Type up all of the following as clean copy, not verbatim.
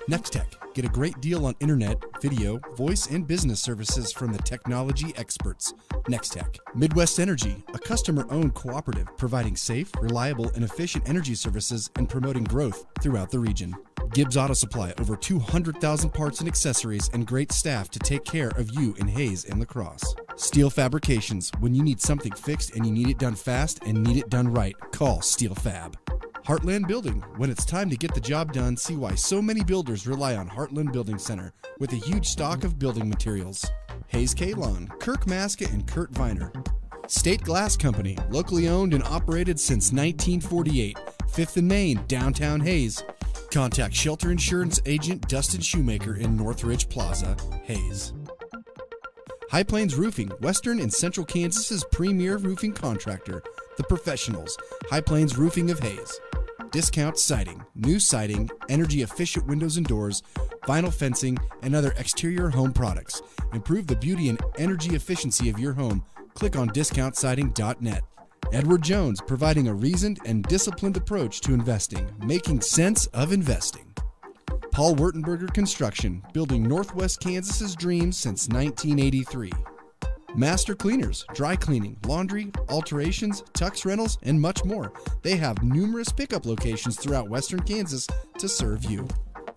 Nextech. Get a great deal on internet, video, voice, and business services from the technology experts. Nextech. Midwest Energy, a customer-owned cooperative providing safe, reliable, and efficient energy services and promoting growth throughout the region. Gibbs Auto Supply, over 200,000 parts and accessories and great staff to take care of you in Hayes and La Crosse. Steel Fabrications, when you need something fixed and you need it done fast and need it done right, call Steel Fab. Heartland Building, when it's time to get the job done, see why so many builders rely on Heartland Building Center with a huge stock of building materials. Hayes K-Lawn, Kirk Maska and Kurt Viner. State Glass Company, locally owned and operated since 1948, 5th and Main, downtown Hayes. Contact Shelter Insurance Agent Dustin Shoemaker in Northridge Plaza, Hayes. High Plains Roofing, Western and Central Kansas's premier roofing contractor, The Professionals, High Plains Roofing of Hayes. Discount siding, new siding, energy-efficient windows and doors, vinyl fencing, and other exterior home products. Improve the beauty and energy efficiency of your home. Click on discountsiding.net. Edward Jones, providing a reasoned and disciplined approach to investing, making sense of investing. Paul Wurtenberger Construction, building Northwest Kansas's dreams since 1983. Master Cleaners, dry cleaning, laundry, alterations, tux rentals, and much more. They have numerous pickup locations throughout western Kansas to serve you.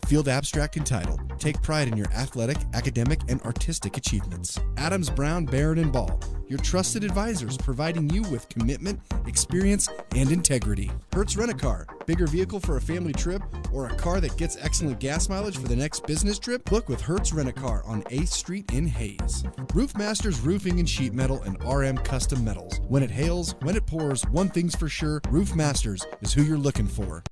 Field Abstract and Title. Take pride in your athletic, academic, and artistic achievements. Adams, Brown, Barrett, and Ball. Your trusted advisors providing you with commitment, experience, and integrity. Hertz Rent-A-Car. Bigger vehicle for a family trip or a car that gets excellent gas mileage for the next business trip? Book with Hertz Rent-A-Car on 8th Street in Hayes. Roof Masters Roofing and Sheet Metal and RM Custom Metals. When it hails, when it pours, one thing's for sure, Roof Masters is who you're looking for.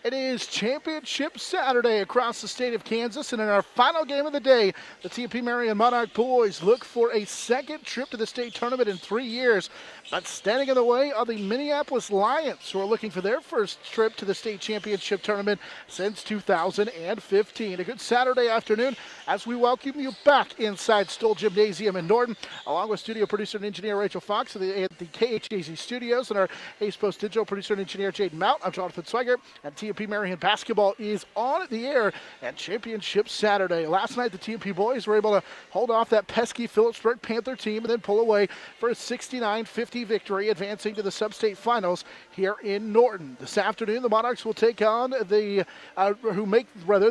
It is Championship Saturday across the state of Kansas, and in our final game of the day, the TMP-Marian Monarch boys look for a second trip to the state tournament in 3 years. But standing in the way are the Minneapolis Lions, who are looking for their first trip to the state championship tournament since 2015. A good Saturday afternoon as we welcome you back inside Stoll Gymnasium in Norton, along with studio producer and engineer Rachel Fox at the KHAZ studios, and our Ace Post digital producer and engineer Jaden Mount. I'm Jonathan Swigert, and TMP-Marian basketball is on the air at Championship Saturday. Last night, the TMP boys were able to hold off that pesky Phillipsburg Panther team and then pull away for a 69-50 victory, advancing to the sub-state finals here in Norton. This afternoon, the Monarchs will take on the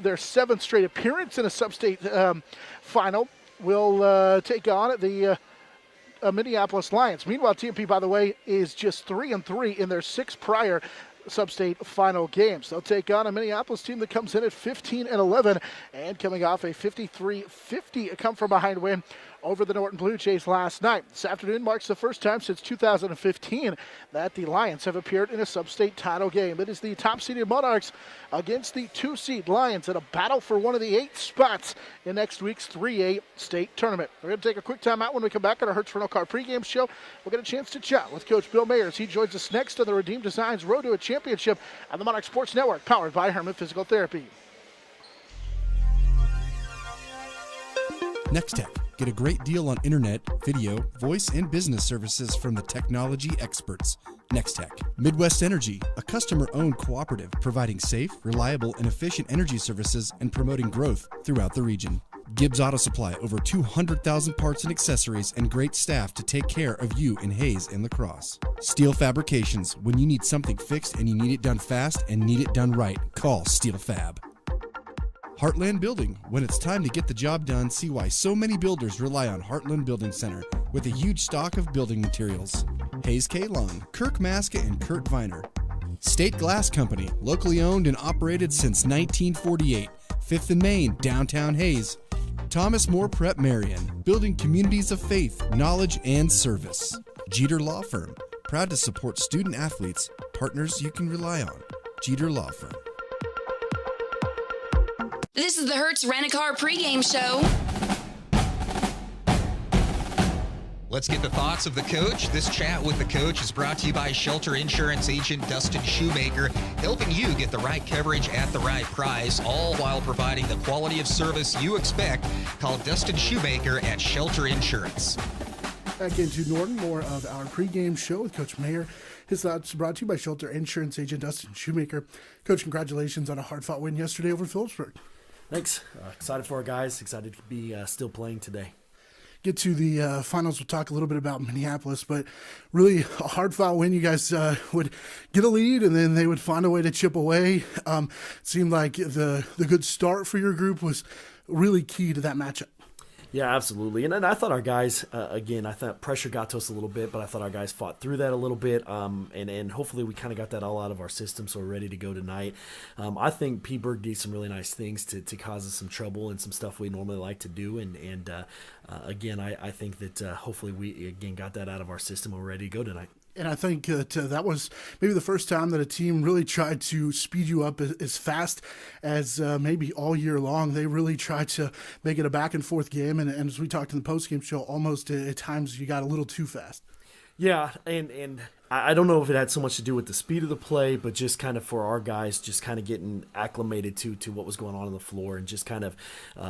their seventh straight appearance in a sub-state final. Will take on the Minneapolis Lions. Meanwhile, TMP, by the way, is just 3-3 in their 6 prior sub-state final games. They'll take on a Minneapolis team that comes in at 15-11 and coming off a 53-50 come-from-behind win over the Norton Blue Jays last night. This afternoon marks the first time since 2015 that the Lions have appeared in a sub-state title game. It is the top-seeded Monarchs against the 2-seed Lions in a battle for one of the 8 spots in next week's 3A state tournament. We're going to take a quick time out. When we come back on our Hertz Rental Car pregame show, we'll get a chance to chat with Coach Bill Mayers. He joins us next on the Redeemed Designs Road to a Championship on the Monarch Sports Network, powered by Herman Physical Therapy. Nextech. Get a great deal on internet, video, voice, and business services from the technology experts. Nextech. Midwest Energy, a customer-owned cooperative providing safe, reliable, and efficient energy services and promoting growth throughout the region. Gibbs Auto Supply, over 200,000 parts and accessories and great staff to take care of you in Hayes and La Crosse. Steel Fabrications, when you need something fixed and you need it done fast and need it done right, call Steel Fab. Heartland Building, when it's time to get the job done, see why so many builders rely on Heartland Building Center with a huge stock of building materials. Hayes K. Lung, Kirk Maska, and Kurt Viner. State Glass Company, locally owned and operated since 1948, 5th and Main, downtown Hayes. Thomas More Prep Marian, building communities of faith, knowledge, and service. Jeter Law Firm, proud to support student athletes, partners you can rely on. Jeter Law Firm. This is the Hertz Rent-A-Car pregame show. Let's get the thoughts of the coach. This chat with the coach is brought to you by Shelter Insurance agent Dustin Shoemaker, helping you get the right coverage at the right price, all while providing the quality of service you expect. Call Dustin Shoemaker at Shelter Insurance. Back into Norton, more of our pregame show with Coach Mayer. His thoughts brought to you by Shelter Insurance agent Dustin Shoemaker. Coach, congratulations on a hard-fought win yesterday over Phillipsburg. Thanks. Excited for our guys. Excited to be still playing today. Get to the finals. We'll talk a little bit about Minneapolis, but really a hard-fought win. You guys would get a lead, and then they would find a way to chip away. It seemed like the good start for your group was really key to that matchup. Yeah, absolutely. And I thought our guys, again, I thought pressure got to us a little bit, but I thought our guys fought through that a little bit. And hopefully we kind of got that all out of our system, so we're ready to go tonight. I think P. Berg did some really nice things to cause us some trouble and some stuff we normally like to do. And again, I think that hopefully we, again, got that out of our system and we're ready to go tonight. And I think that was maybe the first time that a team really tried to speed you up as fast as maybe all year long. They really tried to make it a back-and-forth game, and as we talked in the postgame show, almost at times you got a little too fast. Yeah, and I don't know if it had so much to do with the speed of the play, but just kind of for our guys, just kind of getting acclimated to what was going on the floor and just kind of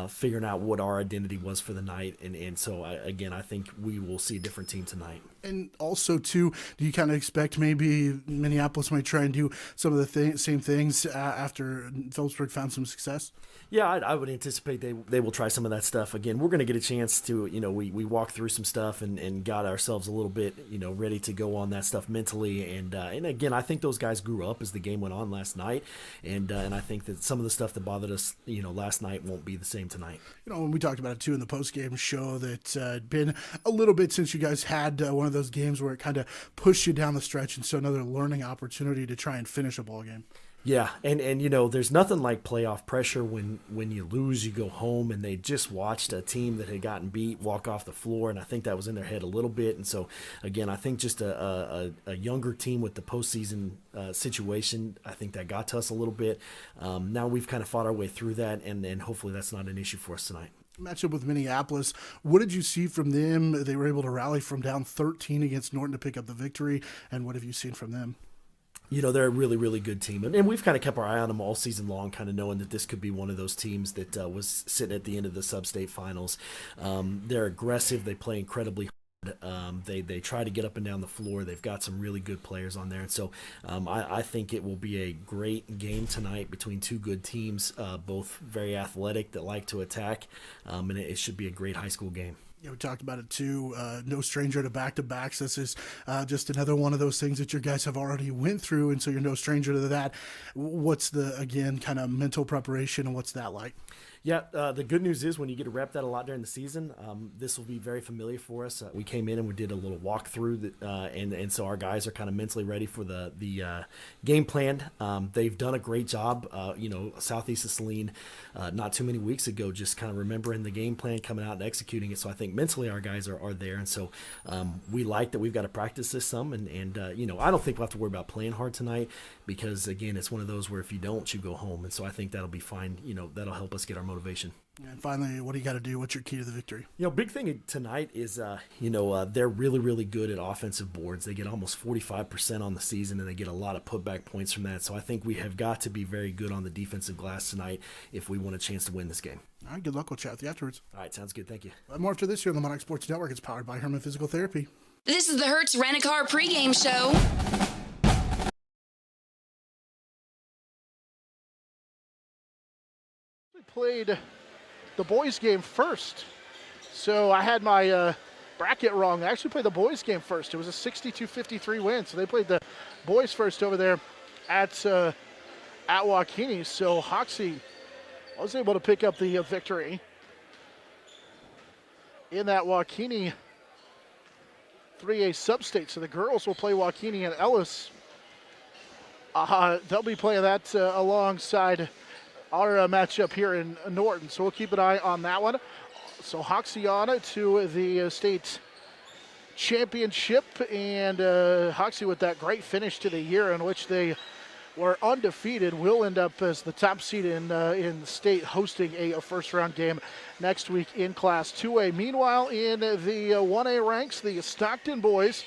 figuring out what our identity was for the night. And so, again, I think we will see a different team tonight. And also, too, do you kind of expect maybe Minneapolis might try and do some of the same things after Phillipsburg found some success? Yeah, I would anticipate they will try some of that stuff. Again, we're going to get a chance to, we walked through some stuff and got ourselves a little bit, ready to go on that stuff mentally. And again, I think those guys grew up as the game went on last night. And I think that some of the stuff that bothered us, last night won't be the same tonight. When we talked about it, too, in the postgame show, that it'd been a little bit since you guys had one of those games where it kind of pushed you down the stretch, and so another learning opportunity to try and finish a ball game. Yeah, and there's nothing like playoff pressure when you lose, you go home, and they just watched a team that had gotten beat walk off the floor, and I think that was in their head a little bit. And so, again, I think just a younger team with the postseason situation, I think that got to us a little bit. Now we've kind of fought our way through that, and hopefully that's not an issue for us tonight. Matchup with Minneapolis, what did you see from them? They were able to rally from down 13 against Norton to pick up the victory, and what have you seen from them? They're a really, really good team. And we've kind of kept our eye on them all season long, kind of knowing that this could be one of those teams that was sitting at the end of the sub-state finals. They're aggressive. They play incredibly hard. They try to get up and down the floor. They've got some really good players on there. And so I think it will be a great game tonight between two good teams, both very athletic that like to attack. And it should be a great high school game. Yeah, we talked about it too. No stranger to back-to-backs. This is just another one of those things that your guys have already went through, and so you're no stranger to that. What's the, again, kind of mental preparation, and what's that like? Yeah, the good news is when you get to rep that a lot during the season, this will be very familiar for us. We came in and we did a little walkthrough, and so our guys are kind of mentally ready for the game plan. They've done a great job. Southeast of Saline, not too many weeks ago, just kind of remembering the game plan, coming out and executing it. So I think mentally our guys are there, and so we like that we've got to practice this some. And I don't think we'll have to worry about playing hard tonight because, again, it's one of those where if you don't, you go home. And so I think that'll be fine. That'll help us get our motivation. And finally, what do you got to do? What's your key to the victory? Big thing tonight is, they're really, really good at offensive boards. They get almost 45% on the season, and they get a lot of putback points from that. So I think we have got to be very good on the defensive glass tonight if we want a chance to win this game. All right, good luck. We'll chat with you afterwards. All right, sounds good. Thank you. More after this here on the Monarch Sports Network. It's powered by Herman Physical Therapy. This is the Hertz Rent-A-Car pregame show. We played the boys game first. So I had my bracket wrong. I actually played the boys game first. It was a 62-53 win. So they played the boys first over there at Joaquini. So Hoxie was able to pick up the victory in that Joaquini 3A substate. So the girls will play Joaquini and Ellis. They'll be playing that alongside our matchup here in Norton. So we'll keep an eye on that one. So Hoxie on to the state championship, and Hoxie with that great finish to the year in which they were undefeated will end up as the top seed in the state, hosting a first-round game next week in Class 2A. Meanwhile, in the 1A ranks, the Stockton boys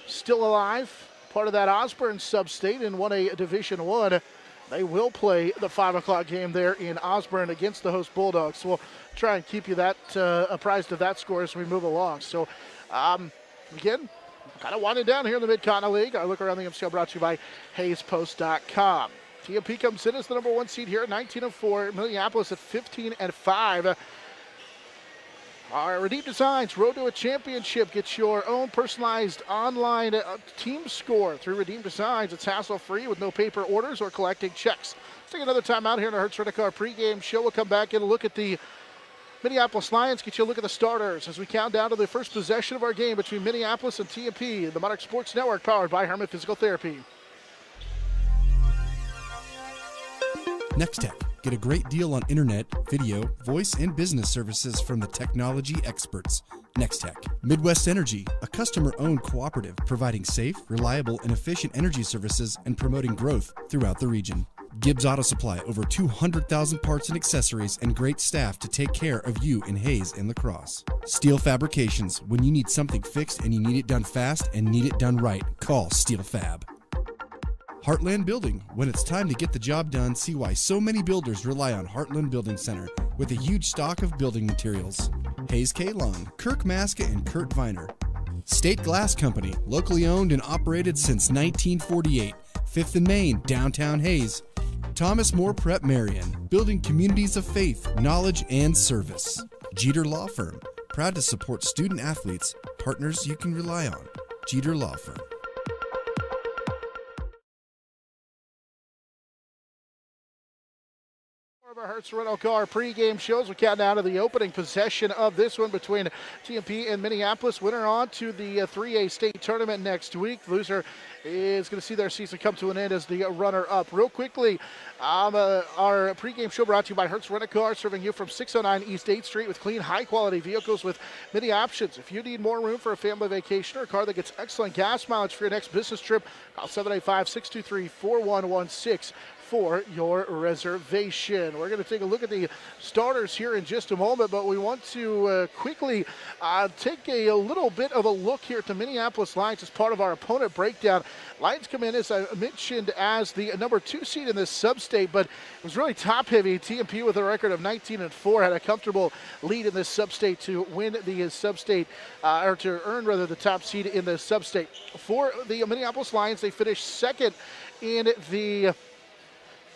still alive, part of that Osborne sub-state in 1A Division 1. They will play the 5 o'clock game there in Osborne against the host Bulldogs. So we'll try and keep you that apprised of that score as we move along. So, again, kind of winding down here in the Mid-Continent League. Our look around the MCL brought to you by HayesPost.com. TMP comes in as the number 1 seed here at 19-4. Minneapolis at 15-5. Our Redeem Designs Road to a Championship. Get your own personalized online team score through Redeem Designs. It's hassle-free with no paper orders or collecting checks. Let's take another time out here in our Hertz Rent-A-Car pregame show. We'll come back and look at the Minneapolis Lions, get you a look at the starters as we count down to the first possession of our game between Minneapolis and TMP, the Monarch Sports Network, powered by Herman Physical Therapy. Next Tech. Get a great deal on internet, video, voice, and business services from the technology experts. Next Tech. Midwest Energy, a customer-owned cooperative providing safe, reliable, and efficient energy services and promoting growth throughout the region. Gibbs Auto Supply, over 200,000 parts and accessories and great staff to take care of you in Hayes and La Crosse. Steel Fabrications, when you need something fixed and you need it done fast and need it done right, call Steel Fab. Heartland Building, when it's time to get the job done, see why so many builders rely on Heartland Building Center with a huge stock of building materials. Hayes K-Long, Kirk Maska and Kurt Viner. State Glass Company, locally owned and operated since 1948, 5th and Main, downtown Hayes. Thomas More Prep Marion, building communities of faith, knowledge, and service. Jeter Law Firm, proud to support student athletes, partners you can rely on. Jeter Law Firm. Of our Hertz Rent-A-Car pregame shows. We count down to the opening possession of this one between TMP and Minneapolis. Winner on to the 3A state tournament next week. Loser is going to see their season come to an end as the runner-up. Real quickly, our pregame show brought to you by Hertz Rent-A-Car, serving you from 609 East 8th Street with clean, high-quality vehicles with many options. If you need more room for a family vacation or a car that gets excellent gas mileage for your next business trip, call 785-623-4116. For your reservation. We're going to take a look at the starters here in just a moment, but we want to quickly take a little bit of a look here at the Minneapolis Lions as part of our opponent breakdown. Lions come in, as I mentioned, as the number 2 seed in this sub-state, but it was really top-heavy. TMP with a record of 19-4 had a comfortable lead in this sub-state to win the sub-state, or to earn, rather, the top seed in the sub-state. For the Minneapolis Lions, they finished second in the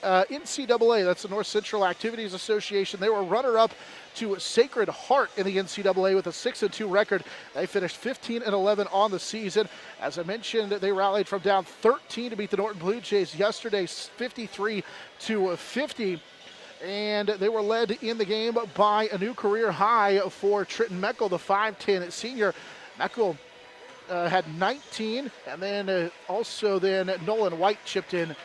NCAA, that's the North Central Activities Association. They were runner-up to Sacred Heart in the NCAA with a 6-2 record. They finished 15-11 on the season. As I mentioned, they rallied from down 13 to beat the Norton Blue Jays yesterday, 53-50. And they were led in the game by a new career high for Trenton Meckel, the 5'10 senior. Meckel had 19, and then also Nolan White chipped in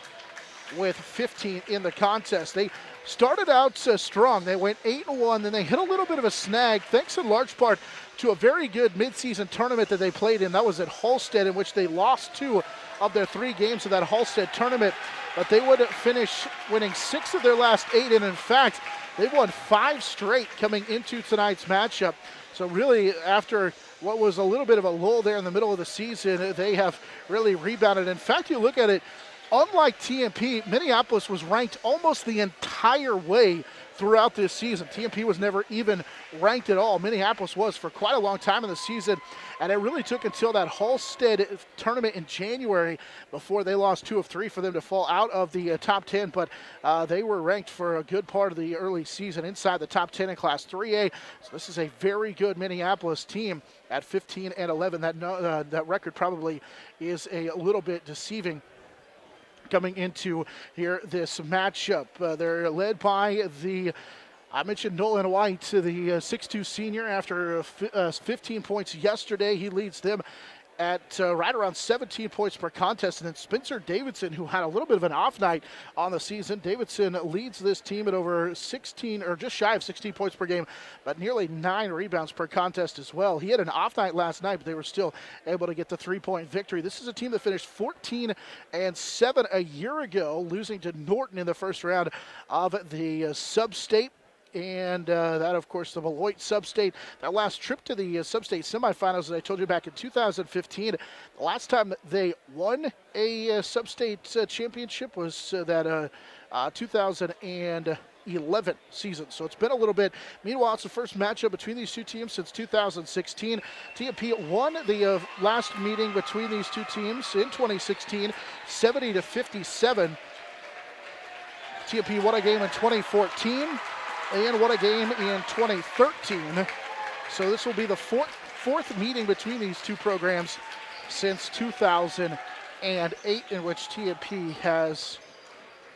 with 15 in the contest. They started out strong. They went 8-1, then they hit a little bit of a snag, thanks in large part to a very good midseason tournament that they played in. That was at Halstead, in which they lost 2 of their 3 games of that Halstead tournament. But they would finish winning 6 of their last 8, and in fact, they've won 5 straight coming into tonight's matchup. So really, after what was a little bit of a lull there in the middle of the season, they have really rebounded. In fact, you look at it, unlike TMP, Minneapolis was ranked almost the entire way throughout this season. TMP was never even ranked at all. Minneapolis was for quite a long time in the season, and it really took until that Halstead tournament in January before they lost 2 of 3 for them to fall out of the top 10, but they were ranked for a good part of the early season inside the top 10 in Class 3A. So this is a very good Minneapolis team at 15-11. That record probably is a little bit deceiving coming into here this matchup. They're led by I mentioned Nolan White, the 6'2 senior, after 15 points yesterday. He leads them at right around 17 points per contest. And then Spencer Davidson, who had a little bit of an off night on the season. Davidson leads this team at over 16, or just shy of 16 points per game, but nearly 9 rebounds per contest as well. He had an off night last night, but they were still able to get the 3-point victory. This is a team that finished 14-7 a year ago, losing to Norton in the first round of the sub-state. And that, of course, the Beloit sub-state. That last trip to the sub-state semifinals, as I told you, back in 2015. The last time they won a sub-state championship was that 2011 season. So it's been a little bit. Meanwhile, it's the first matchup between these two teams since 2016. TMP won the last meeting between these two teams in 2016, 70-57. TMP won a game in 2014. And what a game in 2013. So this will be the fourth meeting between these two programs since 2008, in which TMP has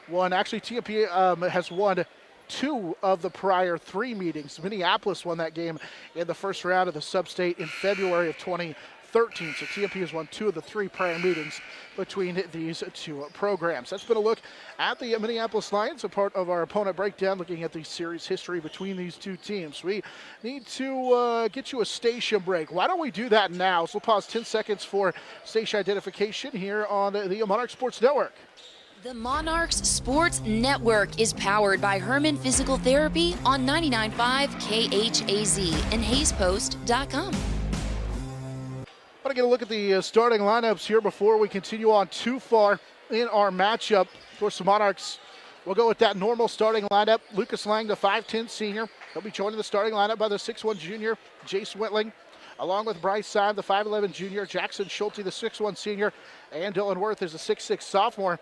won. Actually, TMP has won 2 of the prior 3 meetings. Minneapolis won that game in the first round of the sub-state in February of 2013. So TMP has won 2 of the 3 prior meetings between these two programs. That's been a look at the Minneapolis Lions, a part of our opponent breakdown, looking at the series history between these two teams. We need to get you a station break. Why don't we do that now? So we'll pause 10 seconds for station identification here on the Monarch Sports Network. The Monarchs Sports Network is powered by Herman Physical Therapy on 99.5 KHAZ and HaysPost.com. I want to get a look at the starting lineups here before we continue on too far in our matchup. Of course, the Monarchs will go with that normal starting lineup. Lucas Lang, the 5'10 senior. He'll be joined in the starting lineup by the 6'1 junior, Jace Whitling, along with Bryce Syme, the 5'11 junior, Jackson Schulte, the 6'1 senior, and Dylan Worth is a 6'6 sophomore.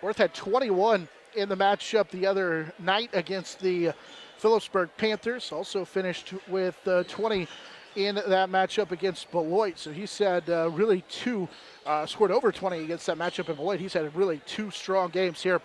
Worth had 21 in the matchup the other night against the Phillipsburg Panthers. Also finished with 20 in that matchup against Beloit. So he's had really scored over 20 against that matchup in Beloit. He's had really 2 strong games here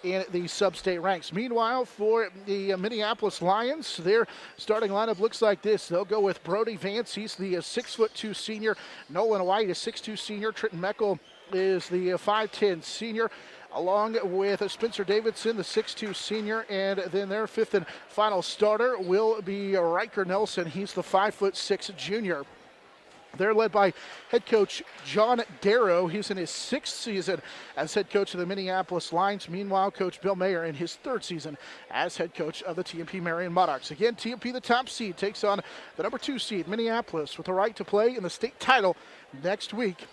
in the sub-state ranks. Meanwhile, for the Minneapolis Lions, their starting lineup looks like this. They'll go with Brody Vance. He's the 6'2 senior. Nolan White is 6'2 senior. Trenton Meckel is the 5'10 senior, along with Spencer Davidson, the 6'2 senior, and then their 5th and final starter will be Riker Nelson. He's the 5'6 junior. They're led by head coach John Darrow. He's in his 6th season as head coach of the Minneapolis Lions. Meanwhile, Coach Bill Mayer in his 3rd season as head coach of the TMP-Marian Monarchs. Again, TMP, the top seed, takes on the number 2 seed, Minneapolis, with the right to play in the state title next week.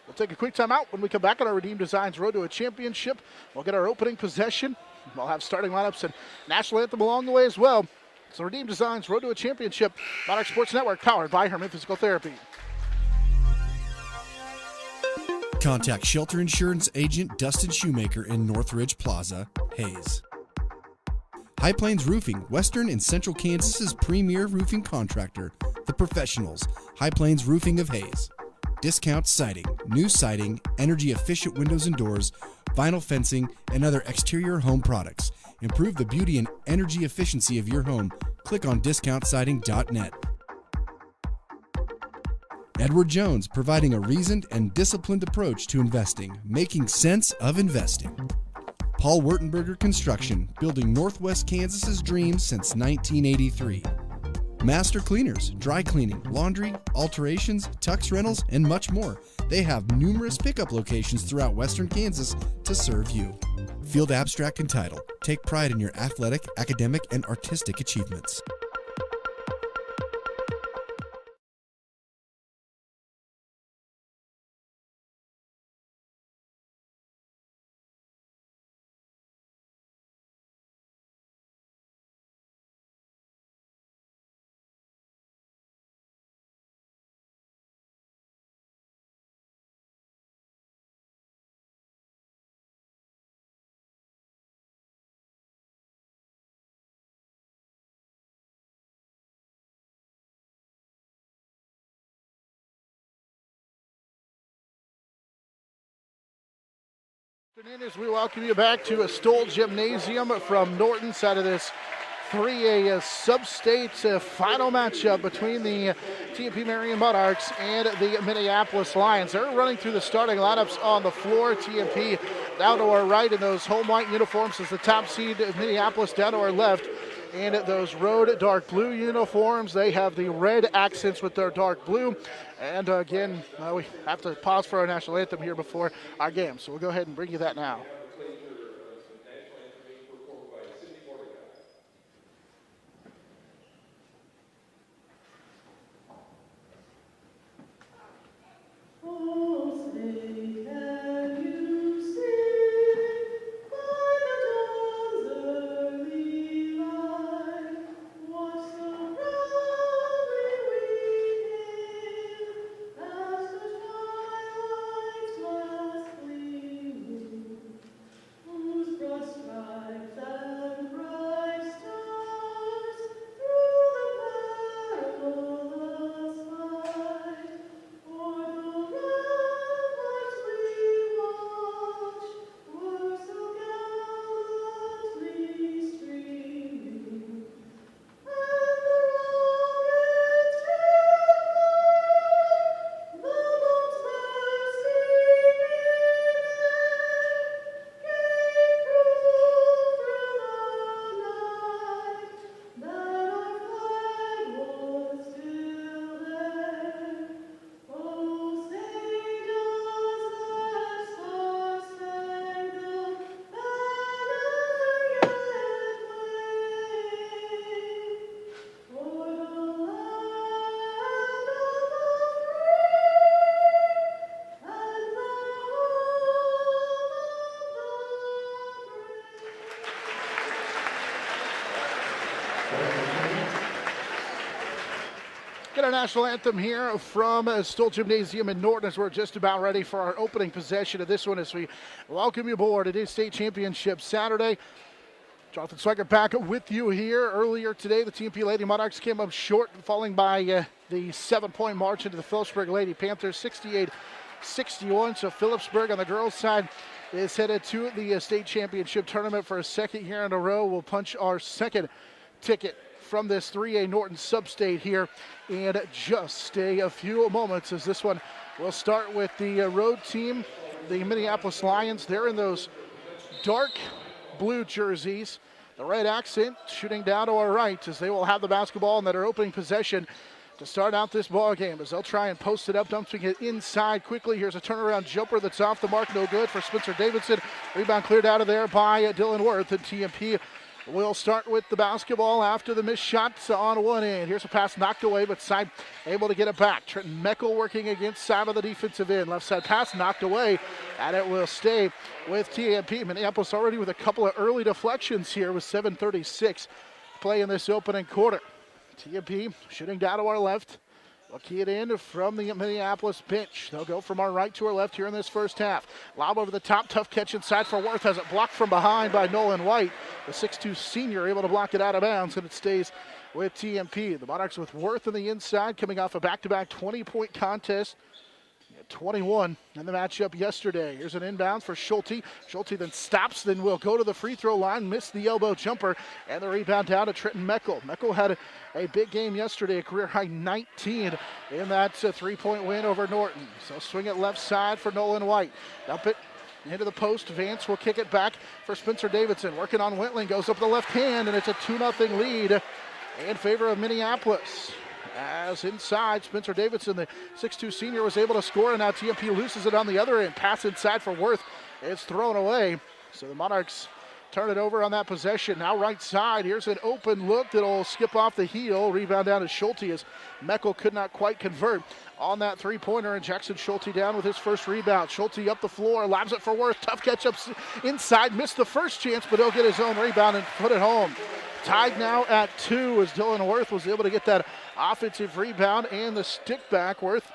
We'll take a quick timeout. When we come back on our Redeem Designs Road to a Championship, we'll get our opening possession. We'll have starting lineups and national anthem along the way as well. So Redeem Designs Road to a Championship, Monarch Sports Network, powered by Herman Physical Therapy. Contact Shelter Insurance Agent Dustin Shoemaker in Northridge Plaza, Hayes. High Plains Roofing, Western and Central Kansas's premier roofing contractor, The Professionals, High Plains Roofing of Hayes. Discount siding, new siding, energy-efficient windows and doors, vinyl fencing, and other exterior home products. Improve the beauty and energy efficiency of your home. Click on discountsiding.net. Edward Jones, providing a reasoned and disciplined approach to investing, making sense of investing. Paul Wurtenberger Construction, building Northwest Kansas's dreams since 1983. Master Cleaners, dry cleaning, laundry, alterations, tux rentals, and much more. They have numerous pickup locations throughout Western Kansas to serve you. Field Abstract and Title. Take pride in your athletic, academic, and artistic achievements. As we welcome you back to a Stoll Gymnasium from Norton, side of this 3A sub-state final matchup between the TMP-Marian Monarchs and the Minneapolis Lions. They're running through the starting lineups on the floor. TMP down to our right in those home white uniforms as the top seed. Minneapolis down to our left in those road dark blue uniforms. They have the red accents with their dark blue. And again, we have to pause for our national anthem here before our game, so we'll go ahead and bring you that now. Get our national anthem here from Stoll Gymnasium in Norton as we're just about ready for our opening possession of this one as we welcome you aboard. It is state championship Saturday. Jonathan Swigert back with you here. Earlier today, the TMP Lady Monarchs came up short, falling by the 7-point march into the Phillipsburg Lady Panthers, 68-61. So Phillipsburg on the girls' side is headed to the state championship tournament for a second year in a row. We'll punch our second ticket from this 3A Norton sub-state here in just a few moments, as this one will start with the road team, the Minneapolis Lions. They're in those dark blue jerseys, the red accent shooting down to our right as they will have the basketball in their opening possession to start out this ball game as they'll try and post it up, dumping it inside quickly. Here's a turnaround jumper that's off the mark, no good for Spencer Davidson. Rebound cleared out of there by Dylan Worth, and TMP will start with the basketball after the missed shots on one end. Here's a pass knocked away, but side able to get it back. Trenton Meckel working against side of the defensive end. Left side pass knocked away, and it will stay with TMP. Minneapolis already with a couple of early deflections here with 7:36 play in this opening quarter. TMP shooting down to our left. We'll key it in from the Minneapolis bench. They'll go from our right to our left here in this first half. Lob over the top, tough catch inside for Worth. Has it blocked from behind by Nolan White. The 6'2 senior able to block it out of bounds, and it stays with TMP. The Monarchs with Worth on the inside, coming off a back-to-back 20-point contest. 21 in the matchup yesterday. Here's an inbound for Schulte. Schulte then stops, then will go to the free throw line, missed the elbow jumper, and the rebound down to Trenton Meckel. Meckel had a big game yesterday, a career-high 19 in that three-point win over Norton. So swing it left side for Nolan White. Dump it into the post. Vance will kick it back for Spencer Davidson. Working on Wentling, goes up the left hand, and it's a 2-0 lead in favor of Minneapolis. As inside, Spencer Davidson, the 6'2 senior, was able to score, and now TMP loses it on the other end. Pass inside for Worth. It's thrown away. So the Monarchs turn it over on that possession. Now right side, here's an open look that'll skip off the heel. Rebound down to Schulte as Meckel could not quite convert on that three-pointer, and Jackson Schulte down with his first rebound. Schulte up the floor, lobs it for Worth. Tough catch up inside, missed the first chance, but he'll get his own rebound and put it home. Tied now at 2 as Dylan Worth was able to get that offensive rebound and the stick back. Worth,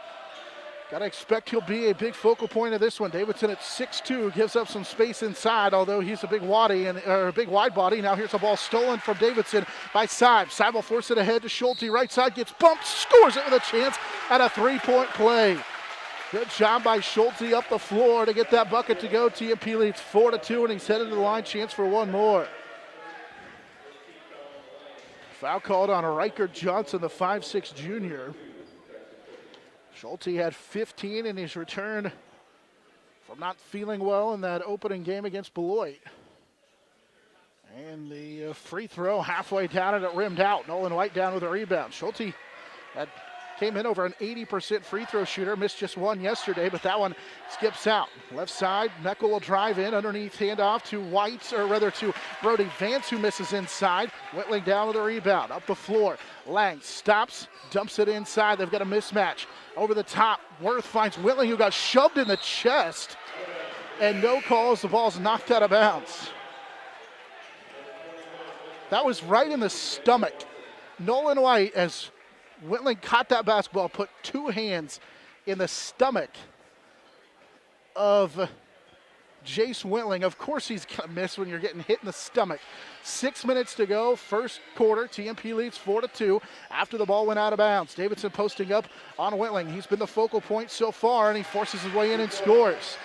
got to expect he'll be a big focal point of this one. Davidson at 6'2", gives up some space inside, although he's a big wide body. Now here's a ball stolen from Davidson by Seib. Seib will force it ahead to Schulte. Right side gets bumped, scores it with a chance at a three-point play. Good job by Schulte up the floor to get that bucket to go. TMP leads 4-2, and he's headed to the line. Chance for one more. Foul called on Riker Johnson, the 5'6" junior. Schulte had 15 in his return from not feeling well in that opening game against Beloit. And the free throw halfway down, and it rimmed out. Nolan White down with a rebound. Schulte came in over an 80% free throw shooter. Missed just one yesterday, but that one skips out. Left side, Meckel will drive in. Underneath handoff to White, or rather to Brody Vance, who misses inside. Whitling down with a rebound. Up the floor. Lang stops, dumps it inside. They've got a mismatch. Over the top, Worth finds Whitling, who got shoved in the chest. And no calls. The ball's knocked out of bounds. That was right in the stomach. Nolan White, as Whitling caught that basketball, put two hands in the stomach of Jace Whitling. Of course he's going to miss when you're getting hit in the stomach. 6 minutes to go, first quarter. TMP leads 4-2 after the ball went out of bounds. Davidson posting up on Whitling. He's been the focal point so far, and he forces his way in and scores.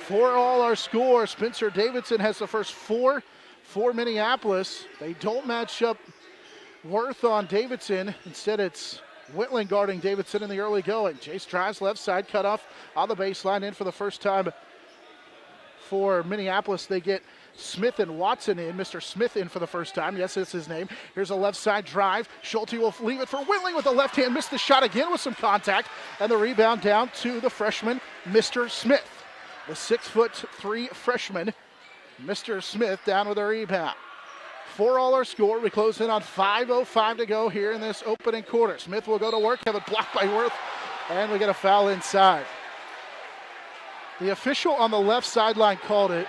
For all our score, Spencer Davidson has the first four for Minneapolis. They don't match up Worth on Davidson. Instead, it's Whitling guarding Davidson in the early going. Jace drives left side, cut off on the baseline. In for the first time for Minneapolis. They get Smith and Watson in. Mr. Smith in for the first time. Yes, that's his name. Here's a left side drive. Schulte will leave it for Whitling with the left hand. Missed the shot again with some contact. And the rebound down to the freshman, Mr. Smith. The 6'3" freshman, Mr. Smith, down with a rebound. For all our score, we close in on 5:05 to go here in this opening quarter. Smith will go to work, have it blocked by Worth, and we get a foul inside. The official on the left sideline called it.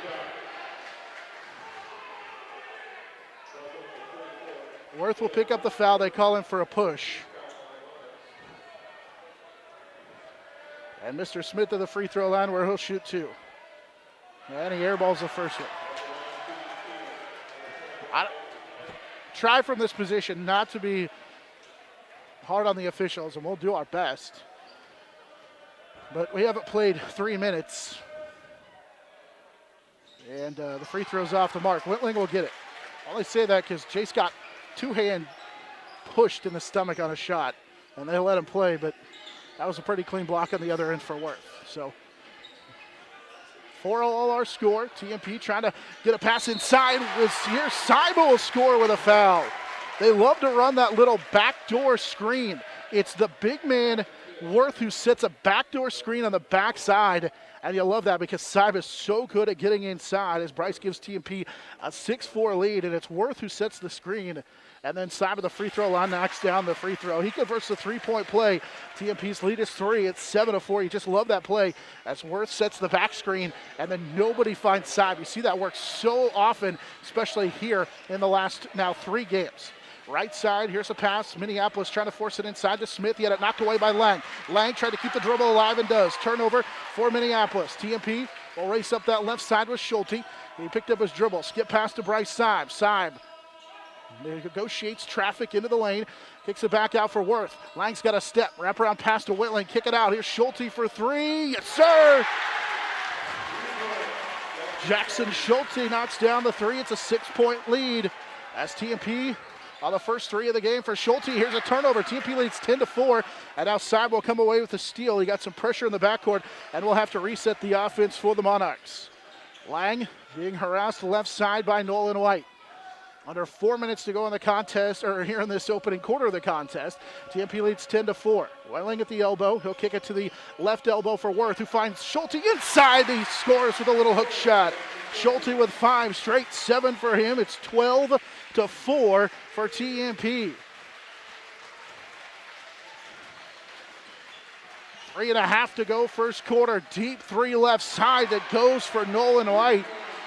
Worth will pick up the foul. They call him for a push. And Mr. Smith to the free throw line where he'll shoot two. And he airballs the first one. Try from this position not to be hard on the officials, and we'll do our best. But we haven't played 3 minutes. And the free throw's off the mark. Whitling will get it. I only say that because Jace got two-hand pushed in the stomach on a shot, and they let him play, but that was a pretty clean block on the other end for Worth. So, for all our score, TMP trying to get a pass inside. Here, Saiba will score with a foul. They love to run that little backdoor screen. It's the big man, Worth, who sets a backdoor screen on the backside. And you love that because Saiba is so good at getting inside as Bryce gives TMP a 6-4 lead. And it's Worth who sets the screen. And then Saiba, the free throw line, knocks down the free throw. He converts the three-point play. TMP's lead is 3. It's 7-4. You just love that play as Worth sets the back screen, and then nobody finds Saiba. You see that work so often, especially here in the last now 3 games. Right side, here's a pass. Minneapolis trying to force it inside to Smith. He had it knocked away by Lang. Lang tried to keep the dribble alive and does. Turnover for Minneapolis. TMP will race up that left side with Schulte. He picked up his dribble. Skip pass to Bryce Saib. Saib negotiates traffic into the lane. Kicks it back out for Worth. Lang's got a step. Wrap around pass to Whitling. Kick it out. Here's Schulte for 3. Yes, sir! Jackson Schulte knocks down the 3. It's a 6-point lead as TMP on the first 3 of the game for Schulte. Here's a turnover. TMP leads 10-4, and now Saib will come away with the steal. He got some pressure in the backcourt, and we'll have to reset the offense for the Monarchs. Lang being harassed left side by Nolan White. Under 4 minutes to go in the contest, or here in this opening quarter of the contest. TMP leads 10-4. Whitling at the elbow. He'll kick it to the left elbow for Worth, who finds Schulte inside. He scores with a little hook shot. Schulte with 5 straight, 7 for him. It's 12-4 for TMP. 3.5 to go first quarter. Deep 3 left side that goes for Nolan White.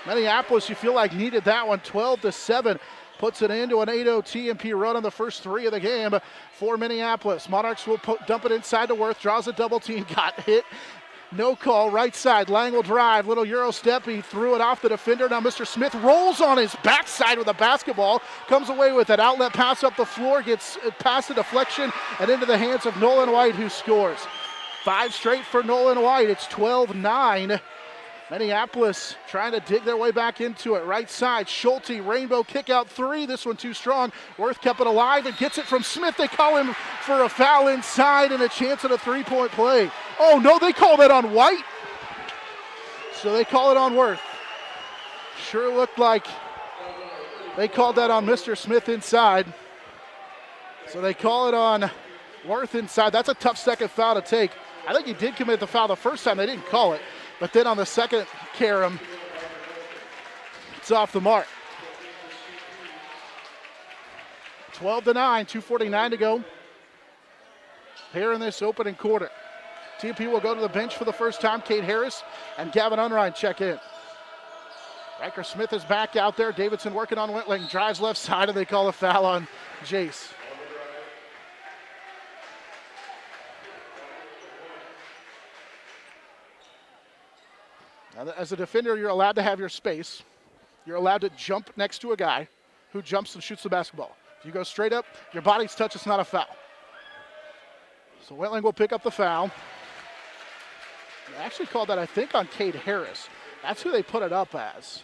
Minneapolis, you feel like needed that one. 12-7 puts it into an 8-0 TMP run on the first 3 of the game for Minneapolis. Monarchs will dump it inside to Worth. Draws a double team. Got hit. No call. Right side. Lang will drive. Little Euro step. He threw it off the defender. Now Mr. Smith rolls on his backside with a basketball. Comes away with it. Outlet pass up the floor. Gets past the deflection and into the hands of Nolan White, who scores. 5 straight for Nolan White. It's 12-9. Minneapolis trying to dig their way back into it. Right side, Schulte, rainbow kick out 3. This one too strong. Worth kept it alive and gets it from Smith. They call him for a foul inside and a chance at a 3-point play. Oh no, they call that on White. So they call it on Worth. Sure looked like they called that on Mr. Smith inside. So they call it on Worth inside. That's a tough second foul to take. I think he did commit the foul the first time. They didn't call it. But then on the second carom, it's off the mark. 12-9, 2:49 to go here in this opening quarter. TMP will go to the bench for the first time. Cade Harris and Gavin Unrein check in. Riker Smith is back out there. Davidson working on Wentling. Drives left side, and they call a foul on Jace. Now, as a defender, you're allowed to have your space. You're allowed to jump next to a guy who jumps and shoots the basketball. If you go straight up, your body's touch, it's not a foul. So Wentling will pick up the foul. They actually called that, I think, on Cade Harris. That's who they put it up as.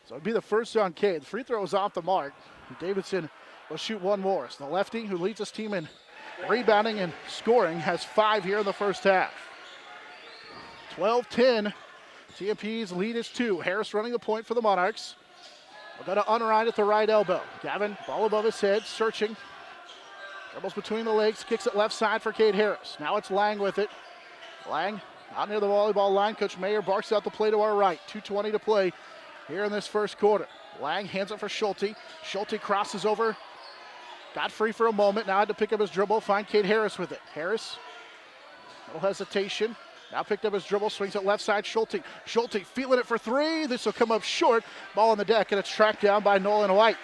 So it'd be the first on Cade. The free throw is off the mark. Davidson will shoot one more. So the lefty, who leads his team in rebounding and scoring, has 5 here in the first half. 12-10. TMP's lead is 2. Harris running the point for the Monarchs. We'll go to Unrein at the right elbow. Gavin, ball above his head, searching. Dribbles between the legs, kicks it left side for Cade Harris. Now it's Lang with it. Lang out near the volleyball line. Coach Mayer barks out the play to our right. 2:20 to play here in this first quarter. Lang hands it for Schulte. Schulte crosses over. Got free for a moment. Now had to pick up his dribble. Find Cade Harris with it. Harris, little hesitation. Now picked up his dribble, swings it left side, Schulte. Schulte feeling it for 3. This will come up short. Ball on the deck, and it's tracked down by Nolan White.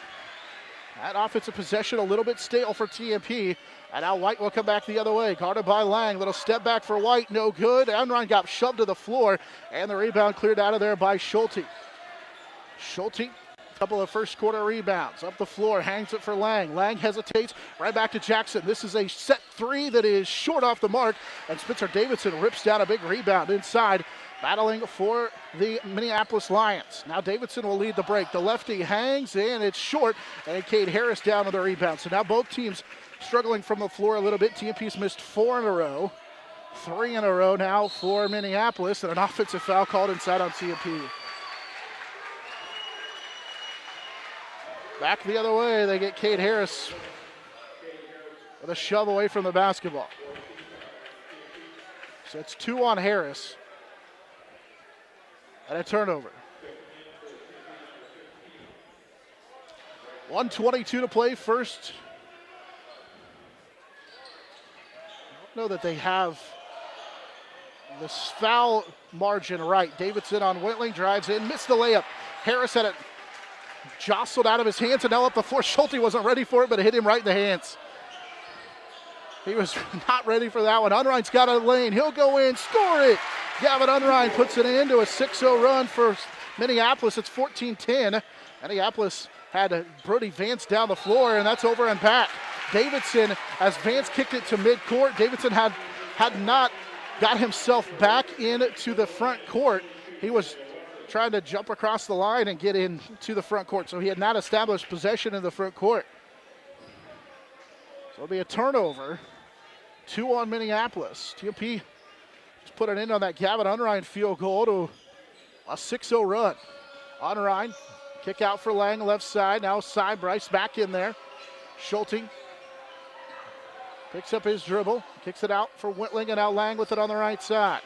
That offensive possession a little bit stale for TMP. And now White will come back the other way. Guarded by Lang. Little step back for White, no good. Unrein got shoved to the floor, and the rebound cleared out of there by Schulte. Schulte, couple of first quarter rebounds. Up the floor, hangs it for Lang. Lang hesitates, right back to Jackson. This is a set 3 that is short off the mark, and Spencer Davidson rips down a big rebound inside, battling for the Minneapolis Lions. Now Davidson will lead the break. The lefty hangs in, it's short, and Cade Harris down with the rebound. So now both teams struggling from the floor a little bit. TMP's missed 4 in a row. 3 in a row now for Minneapolis, and an offensive foul called inside on TMP. Back the other way, they get Cade Harris with a shove away from the basketball. So it's 2 on Harris. And a turnover. 1:22 to play first. I don't know that they have this foul margin right. Davidson on Wentling, drives in, missed the layup. Harris had it jostled out of his hands and now up the floor. Schulte wasn't ready for it, but it hit him right in the hands. He was not ready for that one. Unrein's got a lane. He'll go in, score it. Gavin Unrein puts it into a 6-0 run for Minneapolis. It's 14-10. Minneapolis had Brody Vance down the floor, and that's over and back. Davidson, as Vance kicked it to midcourt, Davidson had not got himself back into the front court. He was trying to jump across the line and get into the front court, so he had not established possession in the front court. So it'll be a turnover. 2 on Minneapolis. TMP just put it in on that Gavin Unrein field goal to a 6-0 run. Unrein, kick out for Lang, left side. Now side Bryce back in there. Schulte picks up his dribble, kicks it out for Wentling, and now Lang with it on the right side.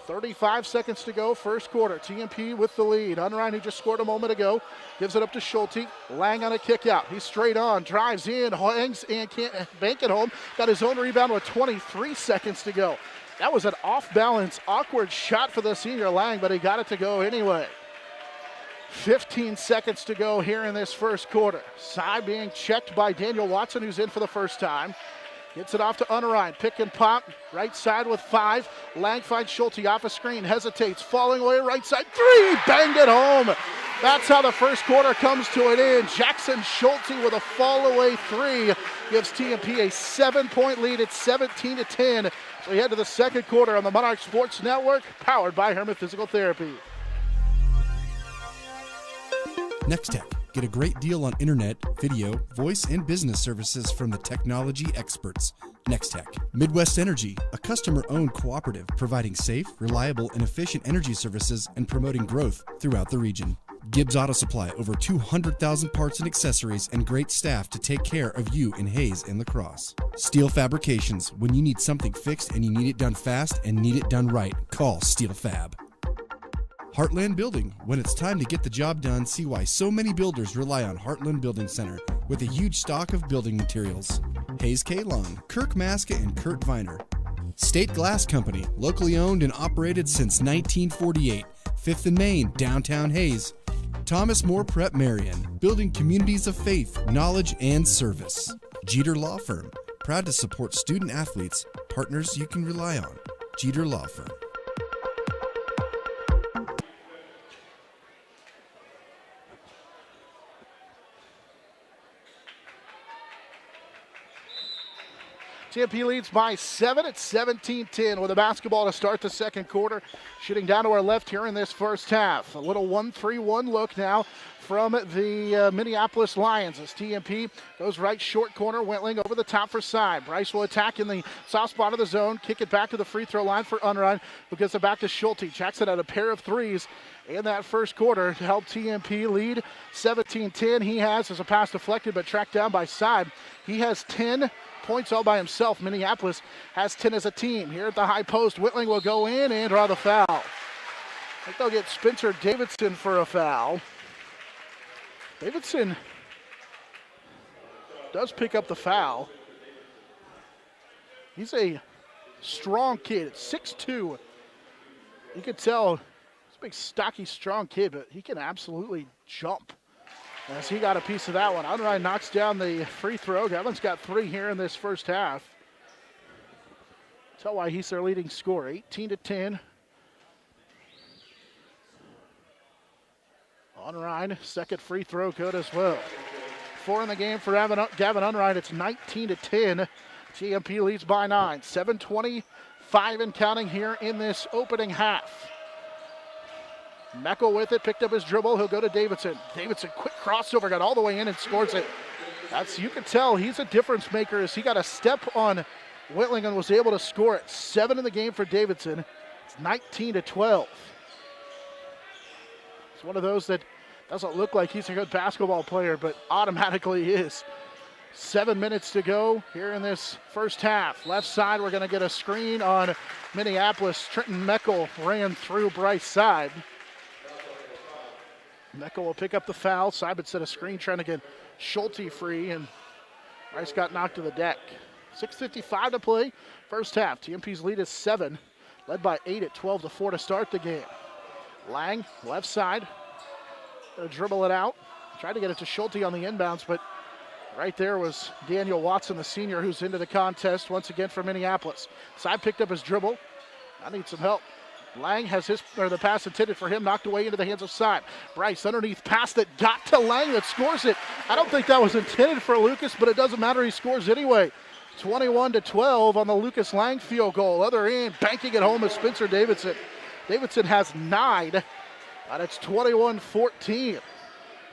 35 seconds to go, first quarter. TMP with the lead. Unrein, who just scored a moment ago, gives it up to Schulte. Lang on a kick out. He's straight on, drives in, hangs, and can't bank it home. Got his own rebound with 23 seconds to go. That was an off-balance, awkward shot for the senior Lang, but he got it to go anyway. 15 seconds to go here in this first quarter. Side being checked by Daniel Watson, who's in for the first time. Gets it off to Unrein. Pick and pop. Right side with 5. Lang finds Schulte off a screen. Hesitates. Falling away right side. 3. Banged it home. That's how the first quarter comes to an end. Jackson Schulte with a fall-away three gives TMP a 7-point lead. It's 17-10. So we head to the second quarter on the Monarch Sports Network, powered by Herman Physical Therapy. Next Tech. Get a great deal on internet, video, voice, and business services from the technology experts. Next Tech. Midwest Energy, a customer-owned cooperative providing safe, reliable, and efficient energy services and promoting growth throughout the region. Gibbs Auto Supply, over 200,000 parts and accessories and great staff to take care of you in Hayes and La Crosse. Steel Fabrications, when you need something fixed and you need it done fast and need it done right, call Steel Fab. Heartland Building, when it's time to get the job done, see why so many builders rely on Heartland Building Center with a huge stock of building materials. Hayes K. Long, Kirk Maska, and Kurt Viner. State Glass Company, locally owned and operated since 1948, 5th and Main, downtown Hayes. Thomas More Prep Marian, building communities of faith, knowledge, and service. Jeter Law Firm, proud to support student athletes, partners you can rely on. Jeter Law Firm. TMP leads by 7 at 17-10 with a basketball to start the second quarter. Shooting down to our left here in this first half. A little 1-3-1 look now from the Minneapolis Lions as TMP goes right short corner. Wentling over the top for side. Bryce will attack in the soft spot of the zone. Kick it back to the free throw line for Unrein, who gets it back to Schulte. Jackson had a pair of threes in that first quarter to help TMP lead 17-10. He has, as a pass deflected but tracked down by side, he has 10 points all by himself. Minneapolis has 10 as a team. Here at the high post, Whitling will go in and draw the foul. I think they'll get Spencer Davidson for a foul. Davidson does pick up the foul. He's a strong kid, 6'2". You can tell he's a big, stocky, strong kid, but he can absolutely jump. As he got a piece of that one. Unrein knocks down the free throw. Gavin's got 3 here in this first half. Tell why he's their leading scorer, 18-10. Unrein, second free throw good as well. 4 in the game for Gavin Unrein. It's 19-10. TMP leads by 9. 7:25 and counting here in this opening half. Meckel with it, picked up his dribble. He'll go to Davidson. Davidson, quick crossover, got all the way in and scores it. You can tell he's a difference maker as he got a step on Whitling and was able to score it. 7 in the game for Davidson. It's 19-12. It's one of those that doesn't look like he's a good basketball player, but automatically is. 7 minutes to go here in this first half. Left side, we're going to get a screen on Minneapolis. Trenton Meckel ran through Bryce side. Meckel will pick up the foul. Seibert set a screen trying to get Schulte free, and Bryce got knocked to the deck. 6:55 to play, first half. TMP's lead is 7, led by 8 at 12-4 to start the game. Lang, left side, gonna dribble it out. Tried to get it to Schulte on the inbounds, but right there was Daniel Watson, the senior, who's into the contest once again for Minneapolis. Side picked up his dribble. I need some help. Lang has the pass intended for him, knocked away into the hands of Side. Bryce underneath pass that got to Lang that scores it. I don't think that was intended for Lucas, but it doesn't matter, he scores anyway. 21-12 on the Lucas Lang field goal. Other end, banking it home is Spencer Davidson. Davidson has 9, and it's 21-14. He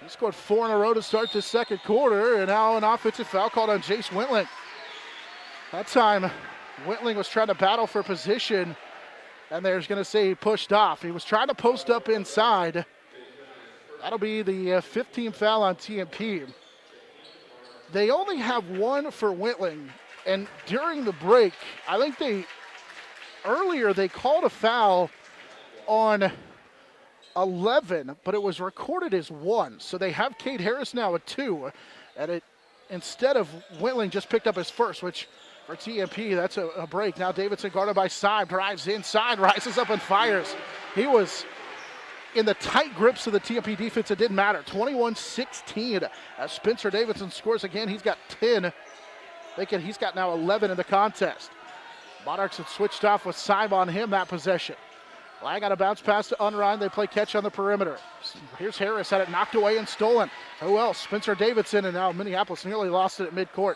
scored 4 in a row to start this second quarter, and now an offensive foul called on Jace Whitling. That time, Whitling was trying to battle for position, and there's going to say he pushed off. He was trying to post up inside. That'll be the 15th foul on TMP. They only have 1 for Whitling, and during the break, I think earlier they called a foul on 11, but it was recorded as 1. So they have Cade Harris now at 2, and instead of Whitling just picked up his first, which for TMP, that's a break. Now Davidson guarded by Seib, drives inside, rises up and fires. He was in the tight grips of the TMP defense. It didn't matter. 21-16 as Spencer Davidson scores again. He's got 10. He's got now 11 in the contest. Monarchs had switched off with Seib on him that possession. Lang on a bounce pass to Unrein. They play catch on the perimeter. Here's Harris, had it knocked away and stolen. Who else? Spencer Davidson, and now Minneapolis nearly lost it at midcourt.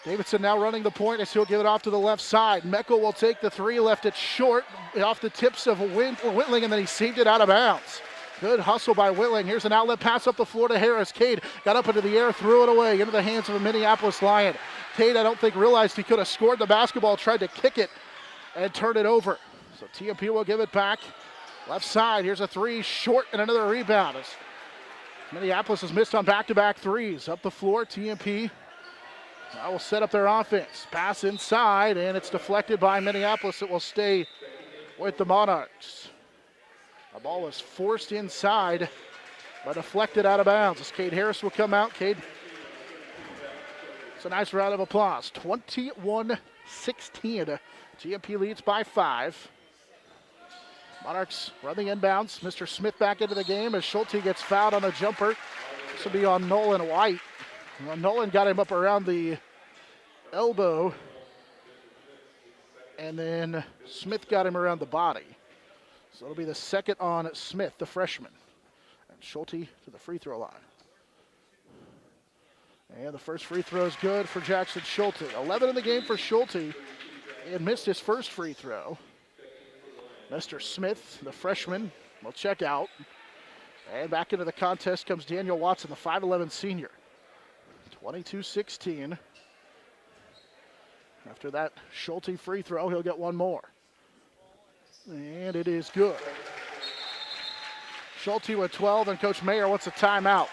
Davidson now running the point as he'll give it off to the left side. Meckel will take the three, left it short off the tips of Whitling, and then he saved it out of bounds. Good hustle by Whitling. Here's an outlet pass up the floor to Harris. Cade got up into the air, threw it away into the hands of a Minneapolis Lion. Cade, I don't think, realized he could have scored the basketball, tried to kick it and turn it over. So TMP will give it back. Left side, here's a three, short, and another rebound. As Minneapolis has missed on back-to-back threes. Up the floor, TMP now will set up their offense. Pass inside, and it's deflected by Minneapolis. It will stay with the Monarchs. The ball is forced inside, but deflected out of bounds. As Cade Harris will come out. Cade, it's a nice round of applause. 21-16. TMP leads by 5. Monarchs running inbounds. Mr. Smith back into the game as Schulte gets fouled on a jumper. This will be on Nolan White. Well, Nolan got him up around the elbow, and then Smith got him around the body. So it'll be the second on Smith, the freshman. And Schulte to the free throw line. And the first free throw is good for Jackson Schulte. 11 in the game for Schulte. He had missed his first free throw. Mr. Smith, the freshman, will check out. And back into the contest comes Daniel Watson, the 5'11 senior. 22-16. After that Schulte free throw, he'll get one more. And it is good. Schulte with 12, and Coach Mayer wants a timeout.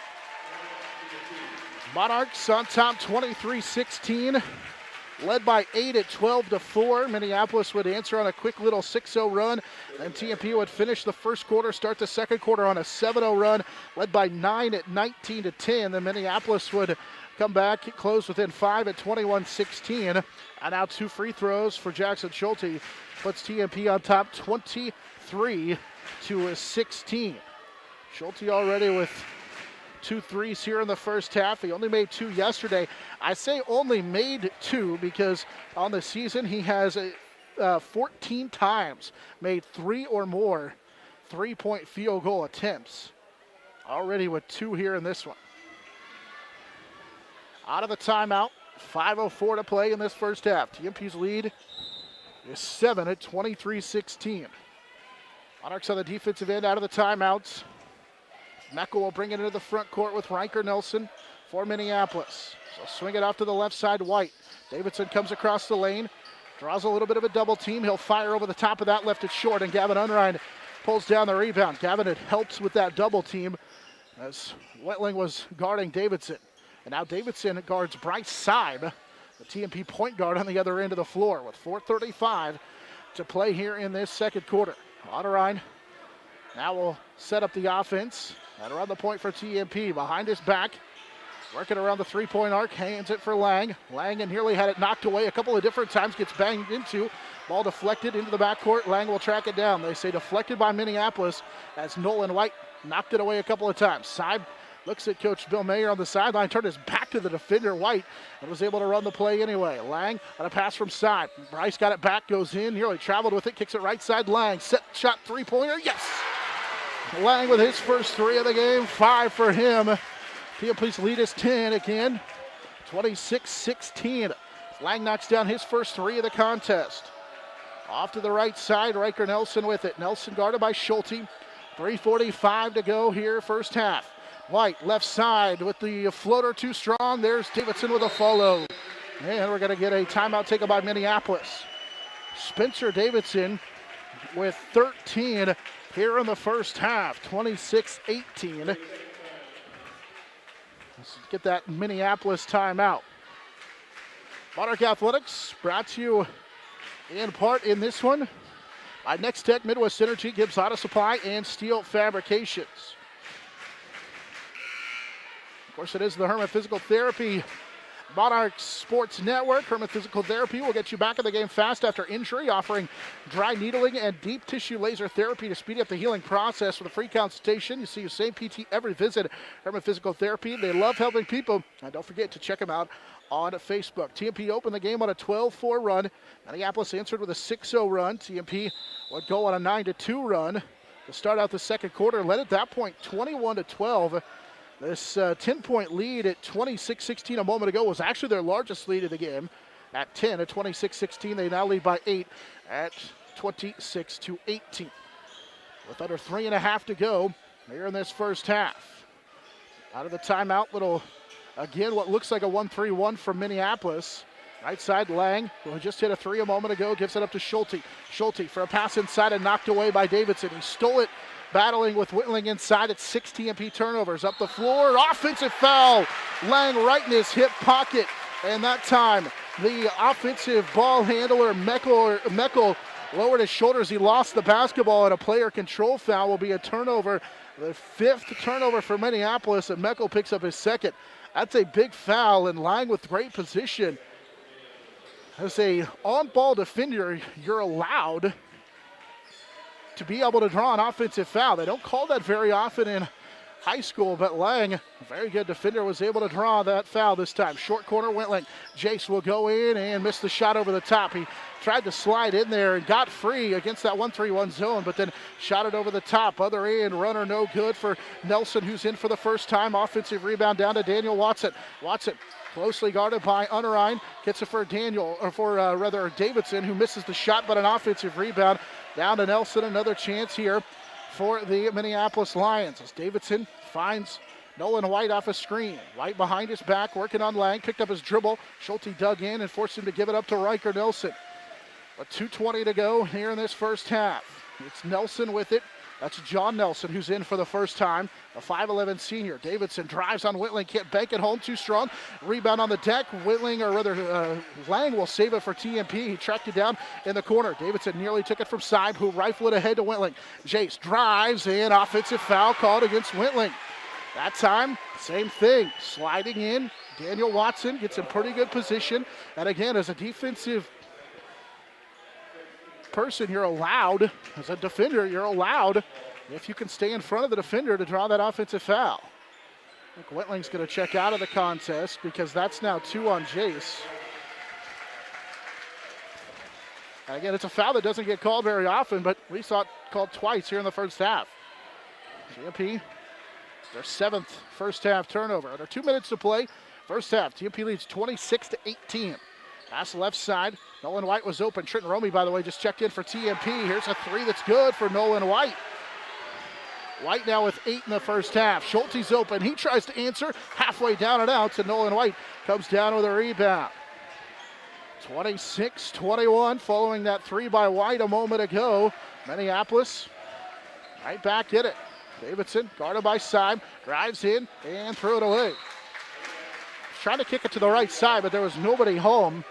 Monarchs on top 23-16. Led by 8 at 12-4. Minneapolis would answer on a quick little 6-0 run. And TMP would finish the first quarter, start the second quarter on a 7-0 run. Led by 9 at 19-10. Then Minneapolis would come back, close within 5 at 21-16. And now 2 free throws for Jackson Schulte. Puts TMP on top 23-16. Schulte already with 2 threes here in the first half. He only made 2 yesterday. I say only made 2 because on the season he has 14 times made 3 or more 3-point field goal attempts. Already with 2 here in this one. Out of the timeout, 5:04 to play in this first half. TMP's lead is 7 at 23-16. Monarchs on the defensive end out of the timeouts. Meckel will bring it into the front court with Riker Nelson for Minneapolis. So swing it off to the left side, White. Davidson comes across the lane, draws a little bit of a double team. He'll fire over the top of that, left it short, and Gavin Unrein pulls down the rebound. Gavin had helped with that double team as Whitling was guarding Davidson. And now Davidson guards Bryce Seib, the TMP point guard on the other end of the floor with 4:35 to play here in this second quarter. Unrein now will set up the offense. And around the point for TMP, behind his back, working around the three-point arc, hands it for Lang. Lang and nearly had it knocked away a couple of different times, gets banged into. Ball deflected into the backcourt. Lang will track it down. They say deflected by Minneapolis as Nolan White knocked it away a couple of times. Seib looks at Coach Bill Mayer on the sideline, turned his back to the defender, White, and was able to run the play anyway. Lang on a pass from Seib. Bryce got it back, goes in, nearly traveled with it, kicks it right side. Lang, set shot three-pointer, yes! Lang with his first 3 of the game, 5 for him. TMP's lead is 10 again, 26-16. Lang knocks down his first 3 of the contest. Off to the right side, Riker Nelson with it. Nelson guarded by Schulte. 3:45 to go here, first half. White, left side with the floater too strong. There's Davidson with a follow. And we're going to get a timeout taken by Minneapolis. Spencer Davidson with 13 here in the first half, 26-18. Let's get that Minneapolis timeout. Monarch Athletics brought to you in part in this one by Next Tech, Midwest Energy, Gibbs Auto Supply, and Steel Fabrications. Of course, it is the Herman Physical Therapy Monarchs Sports Network. Herman Physical Therapy will get you back in the game fast after injury, offering dry needling and deep tissue laser therapy to speed up the healing process with a free consultation. You see your same PT every visit. Herman Physical Therapy, they love helping people. And don't forget to check them out on Facebook. TMP opened the game on a 12-4 run. Minneapolis answered with a 6-0 run. TMP would go on a 9-2 run to start out the second quarter. Led at that point 21-12. This 10-point lead at 26-16 a moment ago was actually their largest lead of the game. At 10 at 26-16, they now lead by 8 at 26-18. With under 3.5 to go here in this first half. Out of the timeout, again, what looks like a 1-3-1 from Minneapolis. Right side, Lang, who just hit a three a moment ago, gives it up to Schulte. Schulte for a pass inside and knocked away by Davidson. He stole it, battling with Whitling inside. It's 6 TMP turnovers. Up the floor, offensive foul. Lang right in his hip pocket. And that time, the offensive ball handler, Meckel, lowered his shoulders. He lost the basketball, and a player control foul will be a turnover. The 5th turnover for Minneapolis, and Meckel picks up his 2nd. That's a big foul, and Lang with great position. As a on-ball defender, you're allowed to be able to draw an offensive foul. They don't call that very often in high school, but Lang, a very good defender, was able to draw that foul this time. Short corner, Whitling. Jace will go in and miss the shot over the top. He tried to slide in there and got free against that 1-3-1 zone, but then shot it over the top. Other end, runner no good for Nelson, who's in for the first time. Offensive rebound down to Daniel Watson. Watson closely guarded by Unterrein. Gets it for Davidson, who misses the shot, but an offensive rebound down to Nelson. Another chance here for the Minneapolis Lions as Davidson finds Nolan White off a screen. White behind his back, working on Lang, picked up his dribble. Schulte dug in and forced him to give it up to Riker Nelson. But 2:20 to go here in this first half. It's Nelson with it. That's John Nelson, who's in for the first time, a 5'11 senior. Davidson drives on Whitling, can't bank it home, too strong. Rebound on the deck. Lang will save it for TMP. He tracked it down in the corner. Davidson nearly took it from Seib, who rifled it ahead to Whitling. Jace drives, and offensive foul called against Whitling. That time, same thing. Sliding in, Daniel Watson gets in pretty good position. And again, as a defensive person, you're allowed, as a defender, you're allowed, if you can stay in front of the defender, to draw that offensive foul. I think Whitling's going to check out of the contest because that's now 2 on Jace. And again, it's a foul that doesn't get called very often, but we saw it called twice here in the first half. TMP, their 7th first half turnover. Under 2 minutes to play, first half. TMP leads 26-18. Pass left side. Nolan White was open. Trenton Romey, by the way, just checked in for TMP. Here's a 3 that's good for Nolan White. White now with 8 in the first half. Schulte's open. He tries to answer. Halfway down and out to Nolan White. Comes down with a rebound. 26-21 following that 3 by White a moment ago. Minneapolis right back in it. Davidson guarded by Seib. Drives in and threw it away. Trying to kick it to the right side, but there was nobody home.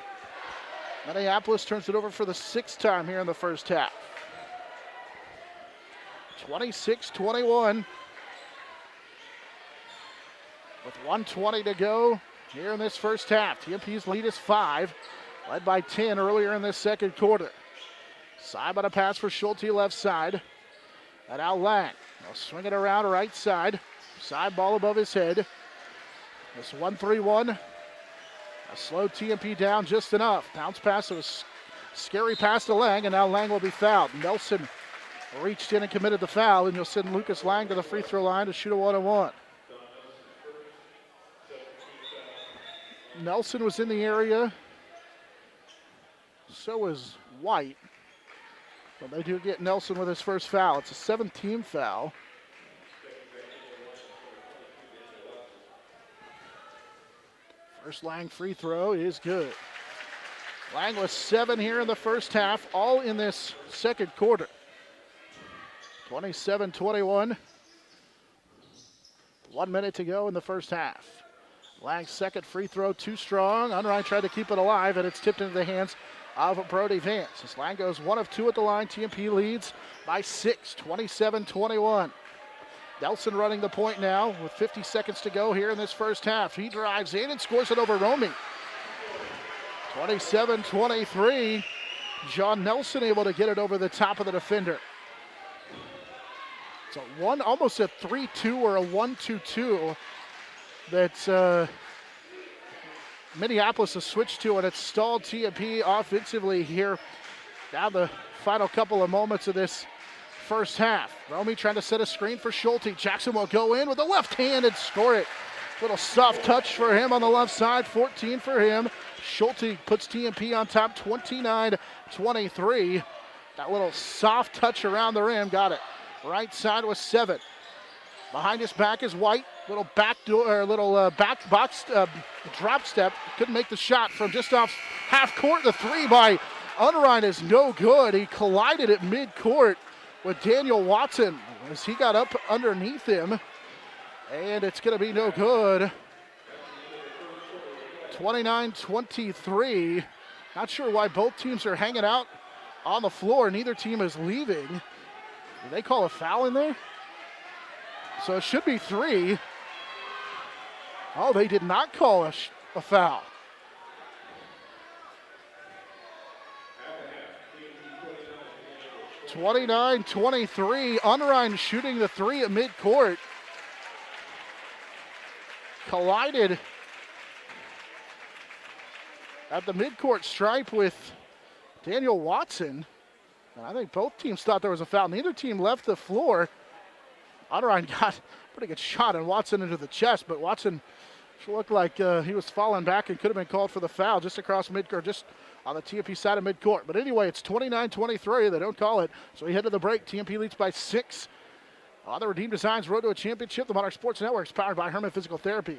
Minneapolis turns it over for the 6th time here in the first half. 26-21. With 1:20 to go here in this first half. TMP's lead is 5, led by 10 earlier in this second quarter. Seib on a pass for Schulte left side. And now Lang. They'll swing it around right side. Seib ball above his head. This 1-3-1. A slow TMP down just enough. Bounce pass, it was scary pass to Lang, and now Lang will be fouled. Nelson reached in and committed the foul, and you'll send Lucas Lang to the free throw line to shoot a 1-on-1. Nelson was in the area. So was White. But they do get Nelson with his first foul. It's a 7th-team foul. First Lang free throw is good. Lang with 7 here in the first half, all in this second quarter. 27-21. 1 minute to go in the first half. Lang's second free throw too strong. Unrein tried to keep it alive, and it's tipped into the hands of Brody Vance. As Lang goes 1 of 2 at the line, TMP leads by 6, 27-21. Nelson running the point now with 50 seconds to go here in this first half. He drives in and scores it over Romey. 27-23. John Nelson able to get it over the top of the defender. It's almost a 3-2 or a 1-2-2 that Minneapolis has switched to, and it's stalled TMP offensively here. Now the final couple of moments of this first half. Romy trying to set a screen for Schulte. Jackson will go in with a left hand and score it. Little soft touch for him on the left side, 14 for him. Schulte puts TMP on top, 29-23. That little soft touch around the rim, got it. Right side was 7. Behind his back is White. Little back door, back box drop step. Couldn't make the shot from just off half court. The 3 by Unrein is no good. He collided at midcourt with Daniel Watson as he got up underneath him. And it's going to be no good. 29-23. Not sure why both teams are hanging out on the floor. Neither team is leaving. Did they call a foul in there? So it should be 3. Oh, they did not call a foul. (29-23). Unrein shooting the 3 at midcourt. Collided at the midcourt stripe with Daniel Watson. And I think both teams thought there was a foul. Neither team left the floor. Unrein got a pretty good shot on Watson into the chest, but Watson looked like he was falling back and could have been called for the foul just across midcourt, just on the TMP side of midcourt. But anyway, it's 29-23. They don't call it, so we head to the break. TMP leads by 6. On the Redeem Designs Road to a Championship, the Monarch Sports Network is powered by Herman Physical Therapy.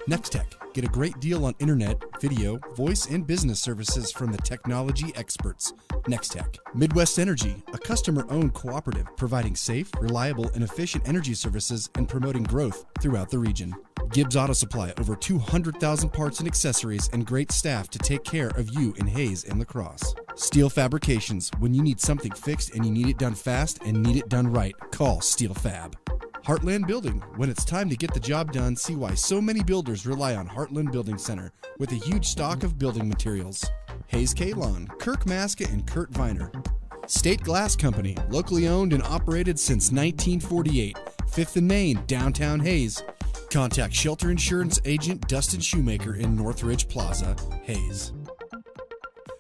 Nextech. Get a great deal on internet, video, voice, and business services from the technology experts. Nextech. Midwest Energy, a customer-owned cooperative providing safe, reliable, and efficient energy services and promoting growth throughout the region. Gibbs Auto Supply, over 200,000 parts and accessories and great staff to take care of you in Hayes and La Crosse. Steel Fabrications, when you need something fixed and you need it done fast and need it done right, call Steel Fab. Heartland Building. When it's time to get the job done, see why so many builders rely on Heartland Building Center with a huge stock of building materials. Hayes Kalon, Kirk Maska, and Kurt Viner. State Glass Company, locally owned and operated since 1948. 5th and Main, downtown Hayes. Contact Shelter Insurance Agent Dustin Shoemaker in Northridge Plaza, Hayes.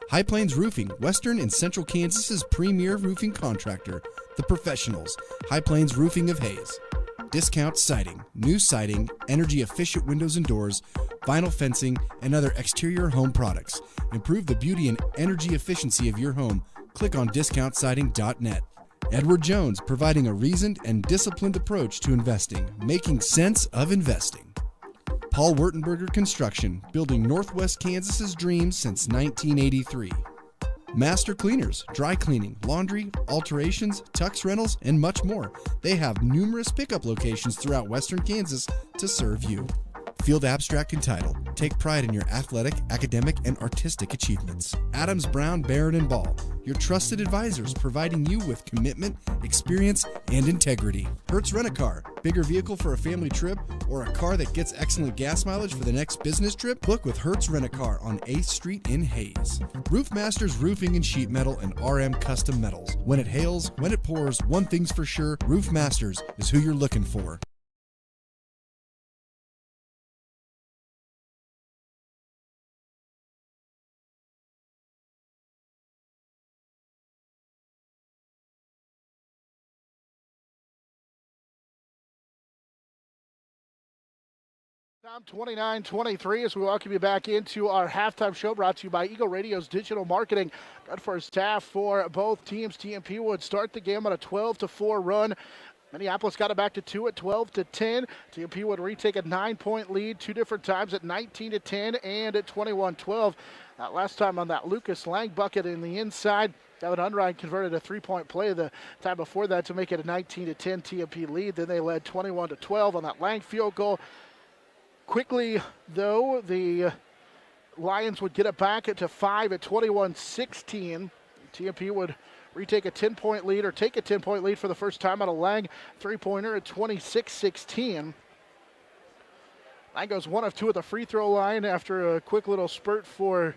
High Plains Roofing, Western and Central Kansas's premier roofing contractor. The Professionals, High Plains Roofing of Hayes. Discount Siding, new siding, energy-efficient windows and doors, vinyl fencing, and other exterior home products. Improve the beauty and energy efficiency of your home. Click on discountsiding.net. Edward Jones, providing a reasoned and disciplined approach to investing, making sense of investing. Paul Wurtenberger Construction, building Northwest Kansas's dreams since 1983. Master Cleaners, dry cleaning, laundry, alterations, tux rentals, and much more. They have numerous pickup locations throughout Western Kansas to serve you. Field Abstract and Title. Take pride in your athletic, academic, and artistic achievements. Adams, Brown, Barron, and Ball. Your trusted advisors providing you with commitment, experience, and integrity. Hertz Rent-A-Car. Bigger vehicle for a family trip or a car that gets excellent gas mileage for the next business trip? Book with Hertz Rent-A-Car on 8th Street in Hayes. Roof Masters Roofing and Sheet Metal and RM Custom Metals. When it hails, when it pours, one thing's for sure, Roof Masters is who you're looking for. Time 29-23 as we welcome you back into our halftime show brought to you by Eagle Radio's digital marketing. Good first half for both teams. TMP would start the game on a 12-4 run. Minneapolis got it back to 2 at 12-10. TMP would retake a 9-point lead 2 different times at 19-10 and at 21-12. Last time on that Lucas Lang bucket in the inside. Devin Unrein converted a 3-point play the time before that to make it a 19-10 TMP lead. Then they led 21-12 on that Lang field goal. Quickly, though, the Lions would get it back to 5 at 21-16. TMP would retake a 10-point lead or take a 10-point lead for the first time on a Lang three-pointer at 26-16. Lang goes 1 of 2 at the free throw line after a quick little spurt for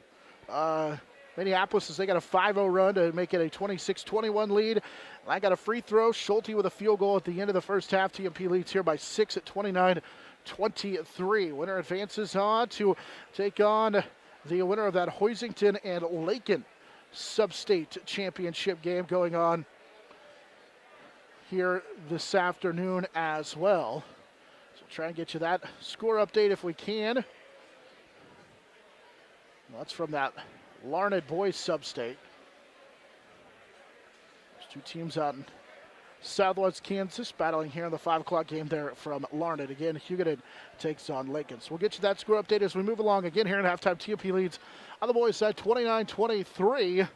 Minneapolis as they got a 5-0 run to make it a 26-21 lead. Lang got a free throw. Schulte with a field goal at the end of the first half. TMP leads here by 6 at 29-21. 23. Winner advances on to take on the winner of that Hoisington and Lakin Sub-State Championship game going on here this afternoon as well. So try and get you that score update if we can. That's from that Larned boys Sub-State. There's two teams out in Southwest Kansas battling here in the 5 o'clock game there from Larned. Again, Huguenin takes on Lakin. So we'll get you that score update as we move along. Again here in halftime, TMP leads on the boys side 29-23.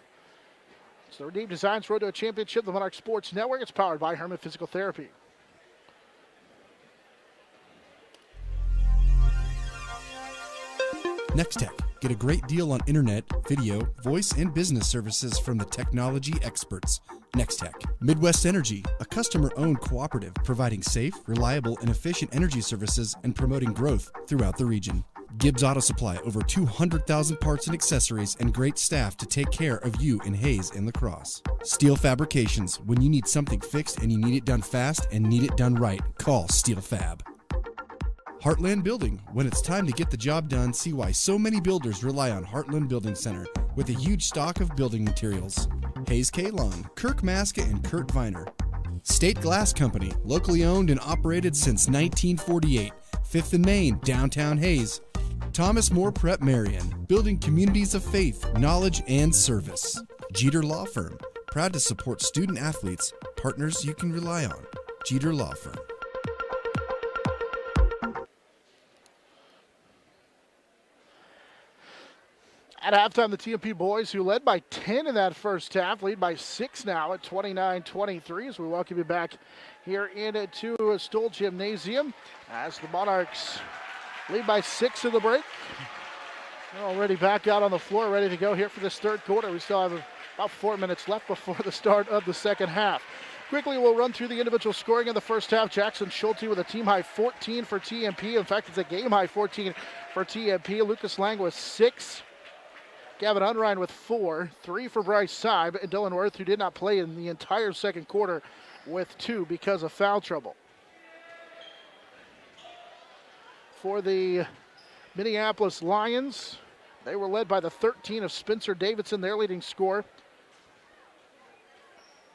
It's the Redeemed Designs Road to a Championship, the Monarch Sports Network. It's powered by Herman Physical Therapy. Next-Tech. Get a great deal on internet, video, voice, and business services from the technology experts. Next-Tech. Midwest Energy, a customer-owned cooperative providing safe, reliable, and efficient energy services and promoting growth throughout the region. Gibbs Auto Supply, over 200,000 parts and accessories and great staff to take care of you in Hayes and La Crosse. Steel Fabrications, when you need something fixed and you need it done fast and need it done right, call Steel Fab. Heartland Building, when it's time to get the job done, see why so many builders rely on Heartland Building Center with a huge stock of building materials. Hayes Kalon, Kirk Maska, and Kurt Viner. State Glass Company, locally owned and operated since 1948, 5th and Main, downtown Hayes. Thomas More Prep Marion, building communities of faith, knowledge, and service. Jeter Law Firm, proud to support student athletes, partners you can rely on. Jeter Law Firm. At halftime, the TMP boys, who led by 10 in that first half, lead by 6 now at 29-23 as we welcome you back here into Stoll Gymnasium as the Monarchs lead by 6 in the break. They're already back out on the floor, ready to go here for this third quarter. We still have about 4 minutes left before the start of the second half. Quickly, we'll run through the individual scoring in the first half. Jackson Schulte with a team-high 14 for TMP. In fact, it's a game-high 14 for TMP. Lucas Lang with 6. Gavin Unrein with 4, 3 for Bryce Seib, and Dylan Worth, who did not play in the entire second quarter, with 2 because of foul trouble. For the Minneapolis Lions, they were led by the 13 of Spencer Davidson, their leading scorer.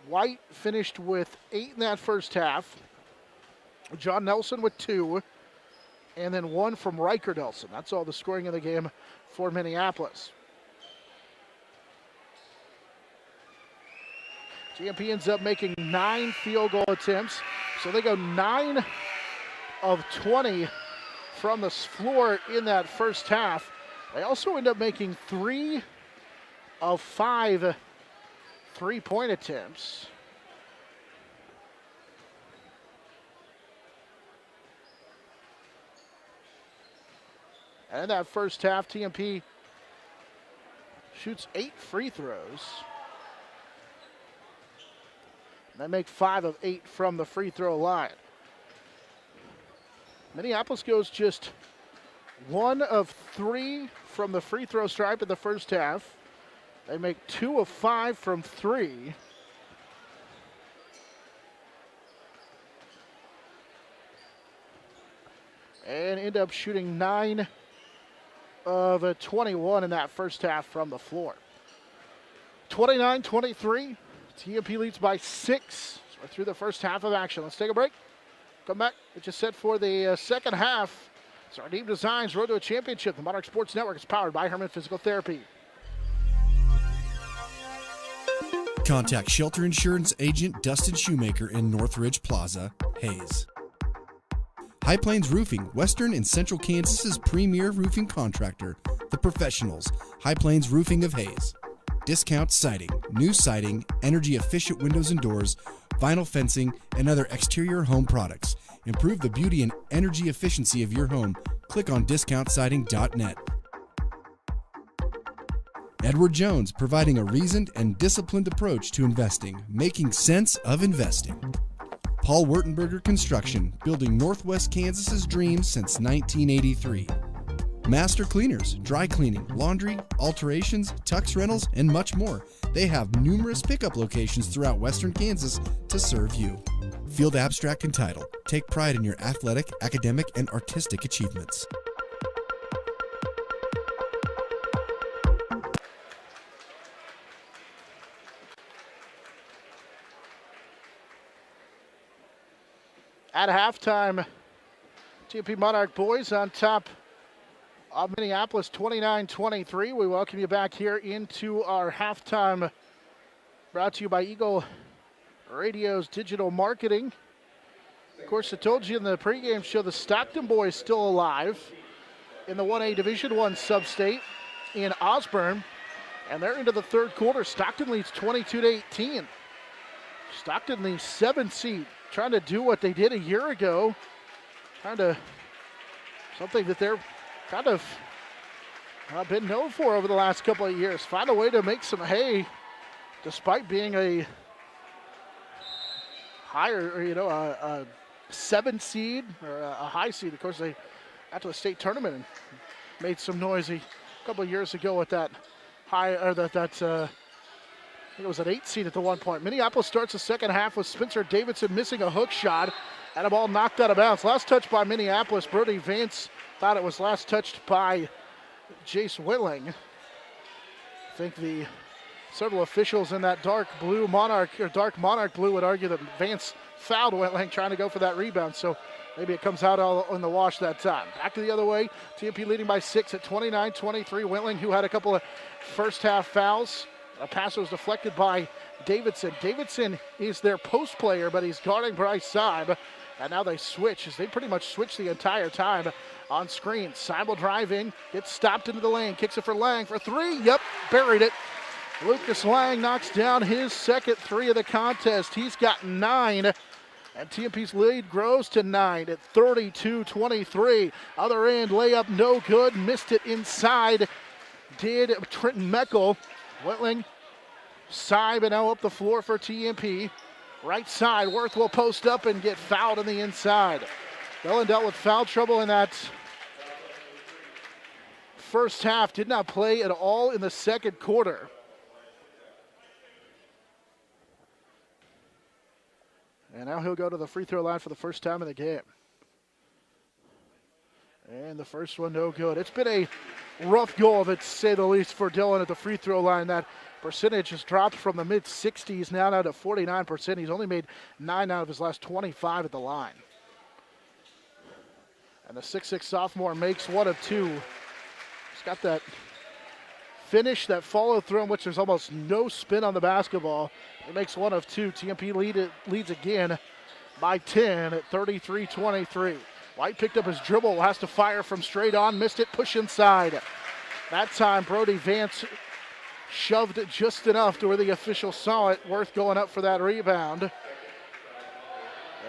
White finished with 8 in that first half. John Nelson with 2, and then 1 from Riker Nelson. That's all the scoring in the game for Minneapolis. TMP ends up making 9 field goal attempts. So they go 9 of 20 from the floor in that first half. They also end up making 3 of 5 three-point attempts. And in that first half, TMP shoots 8 free throws. They make 5 of 8 from the free throw line. Minneapolis goes just 1 of 3 from the free throw stripe in the first half. They make 2 of 5 from 3. And end up shooting 9 of 21 in that first half from the floor. 29-23. TMP leads by 6. So we're through the first half of action. Let's take a break. Come back. It's just set for the second half. It's our Redeemed Designs Road to a Championship. The Monarch Sports Network is powered by Herman Physical Therapy. Contact Shelter Insurance Agent Dustin Shoemaker in Northridge Plaza, Hayes. High Plains Roofing, Western and Central Kansas's premier roofing contractor. The Professionals, High Plains Roofing of Hayes. Discount siding, new siding, energy-efficient windows and doors, vinyl fencing, and other exterior home products. Improve the beauty and energy efficiency of your home. Click on discountsiding.net. Edward Jones, providing a reasoned and disciplined approach to investing, making sense of investing. Paul Wurtenberger Construction, building Northwest Kansas's dreams since 1983. Master Cleaners, dry cleaning, laundry, alterations, tux rentals, and much more. They have numerous pickup locations throughout western Kansas to serve you. Field Abstract and Title. Take pride in your athletic, academic, and artistic achievements. At halftime, TMP Monarch boys on top of Minneapolis 29-23. We welcome you back here into our halftime, brought to you by Eagle Radio's digital marketing. Of course, I told you in the pregame show the Stockton boys still alive in the 1A Division I sub-state in Osborne, and they're into the third quarter. Stockton leads 22-18. Stockton, the 7th seed, trying to do what they did a year ago, something that they're kind of been known for over the last couple of years. Find a way to make some hay, despite being a higher, a 7 seed or a high seed. Of course, they got to the state tournament and made some noise a couple of years ago with that high, or I think it was an 8 seed at the one point. Minneapolis starts the second half with Spencer Davidson missing a hook shot and a ball knocked out of bounds. Last touch by Minneapolis. Brody Vance thought it was last touched by Jace Whitling. I think the several officials in that dark monarch blue would argue that Vance fouled Whitling trying to go for that rebound. So maybe it comes out all in the wash that time. Back to the other way. TMP leading by 6 at 29-23. Whitling, who had a couple of first half fouls. A pass was deflected by Davidson. Davidson is their post player, but he's guarding Bryce Seib. And now they switch, as they pretty much switch the entire time on screen. Seib will drive in, gets stopped into the lane, kicks it for Lang for 3. Yep, buried it. Lucas Lang knocks down his second 3 of the contest. He's got 9. And TMP's lead grows to 9 at 32-23. Other end layup, no good. Missed it inside. Did Trenton Meckel. Whitling, Seib, and now up the floor for TMP. Right side, Worth will post up and get fouled on the inside. Bellin dealt with foul trouble in that first half. Did not play at all in the second quarter. And now he'll go to the free throw line for the first time in the game. And the first one, no good. It's been a rough goal, to say the least, for Dylan at the free throw line. That percentage has dropped from the mid-60s now down to 49%. He's only made 9 out of his last 25 at the line. And the 6'6 sophomore makes 1 of 2. He's got that finish, that follow through, in which there's almost no spin on the basketball. He makes 1 of 2. TMP leads again by 10 at 33-23. White picked up his dribble, has to fire from straight on, missed it, push inside. That time, Brody Vance shoved it just enough to where the official saw it. Worth going up for that rebound.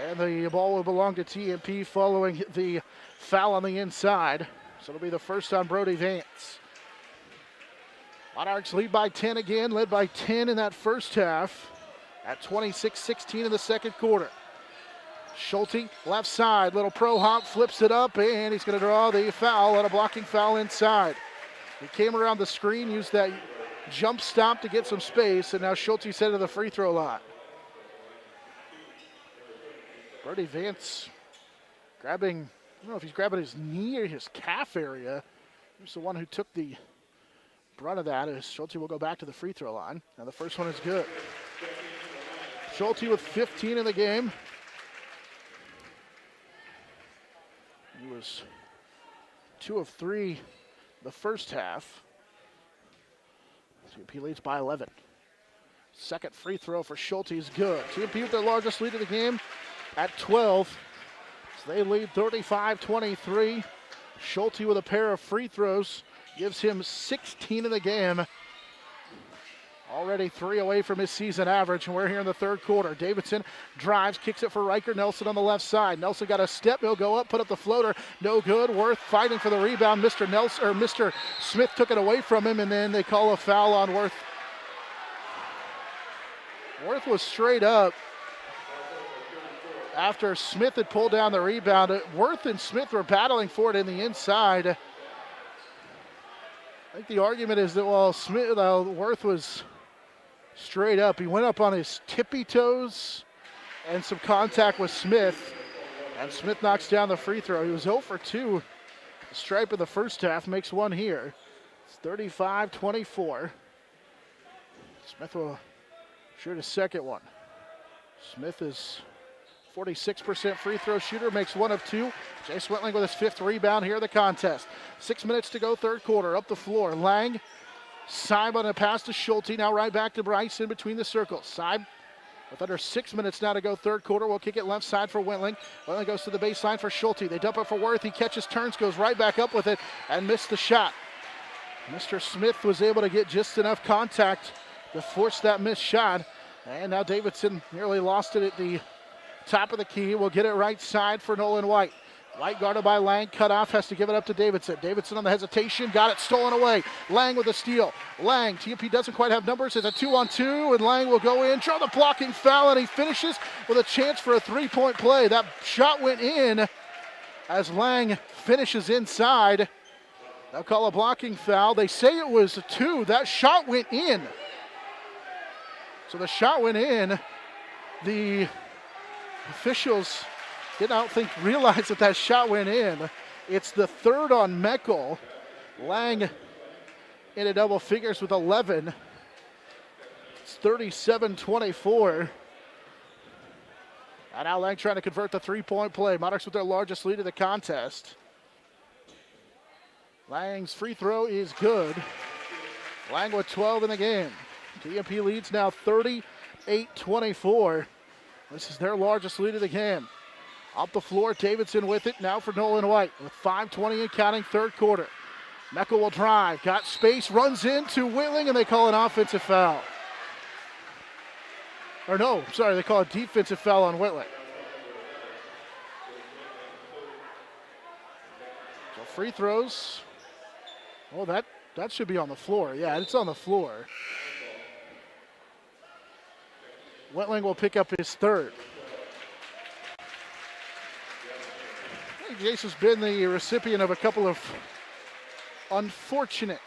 And the ball will belong to TMP following the foul on the inside. So it'll be the first on Brody Vance. Monarchs lead by 10 again, led by 10 in that first half at 26-16 in the second quarter. Schulte, left side, little pro hop, flips it up, and he's going to draw the foul on a blocking foul inside. He came around the screen, used that jump stop to get some space, and now Schulte's headed to the free throw line. Brody Vance grabbing, I don't know if he's grabbing his knee or his calf area. He's the one who took the brunt of that, as Schulte will go back to the free throw line. Now the first one is good. Schulte with 15 in the game. He was 2 of 3 the first half. TMP leads by 11. Second free throw for Schulte is good. TMP with their largest lead of the game at 12. So they lead 35-23. Schulte with a pair of free throws gives him 16 in the game. Already 3 away from his season average, and we're here in the third quarter. Davidson drives, kicks it for Riker Nelson on the left side. Nelson got a step, he'll go up, put up the floater, no good. Worth fighting for the rebound. Mr. Smith took it away from him, and then they call a foul on Worth. Worth was straight up after Smith had pulled down the rebound. Worth and Smith were battling for it in the inside. I think the argument is that while Worth was straight up, he went up on his tippy toes and some contact with Smith. And Smith knocks down the free throw. He was 0 for 2. Stripe in the first half, makes one here. It's 35-24. Smith will shoot a second one. Smith is 46% free throw shooter, makes 1 of 2. Jace Wentling with his 5th rebound here in the contest. 6 minutes to go, third quarter. Up the floor, Lang. Seib on a pass to Schulte. Now right back to Bryce in between the circles. Seib with under 6 minutes now to go, third quarter. We'll kick it left side for Wentling. Wentling goes to the baseline for Schulte. They dump it for Worth. He catches, turns, goes right back up with it, and missed the shot. Mr. Smith was able to get just enough contact to force that missed shot. And now Davidson nearly lost it at the top of the key. We'll get it right side for Nolan White. White guarded by Lang, cut off, has to give it up to Davidson. Davidson on the hesitation, got it stolen away. Lang with a steal. Lang, TMP doesn't quite have numbers. It's a 2-on-2, and Lang will go in, draw the blocking foul, and he finishes with a chance for a three-point play. That shot went in as Lang finishes inside. They'll call a blocking foul. They say it was a 2. That shot went in. So the shot went in. The officials did not realize that shot went in. It's the third on Meckel. Lang into double figures with 11. It's 37-24. And now Lang trying to convert the three-point play. Monarchs with their largest lead of the contest. Lang's free throw is good. Lang with 12 in the game. TMP leads now 38-24. This is their largest lead of the game. Up the floor, Davidson with it, now for Nolan White with 5:20 and counting, third quarter. Meckel will drive, got space, runs into Whitling, and they call an offensive foul. Or no, sorry, they call a defensive foul on Whitling. So free throws. Oh, that should be on the floor. Yeah, it's on the floor. Whitling will pick up his third. Jace has been the recipient of a couple of unfortunate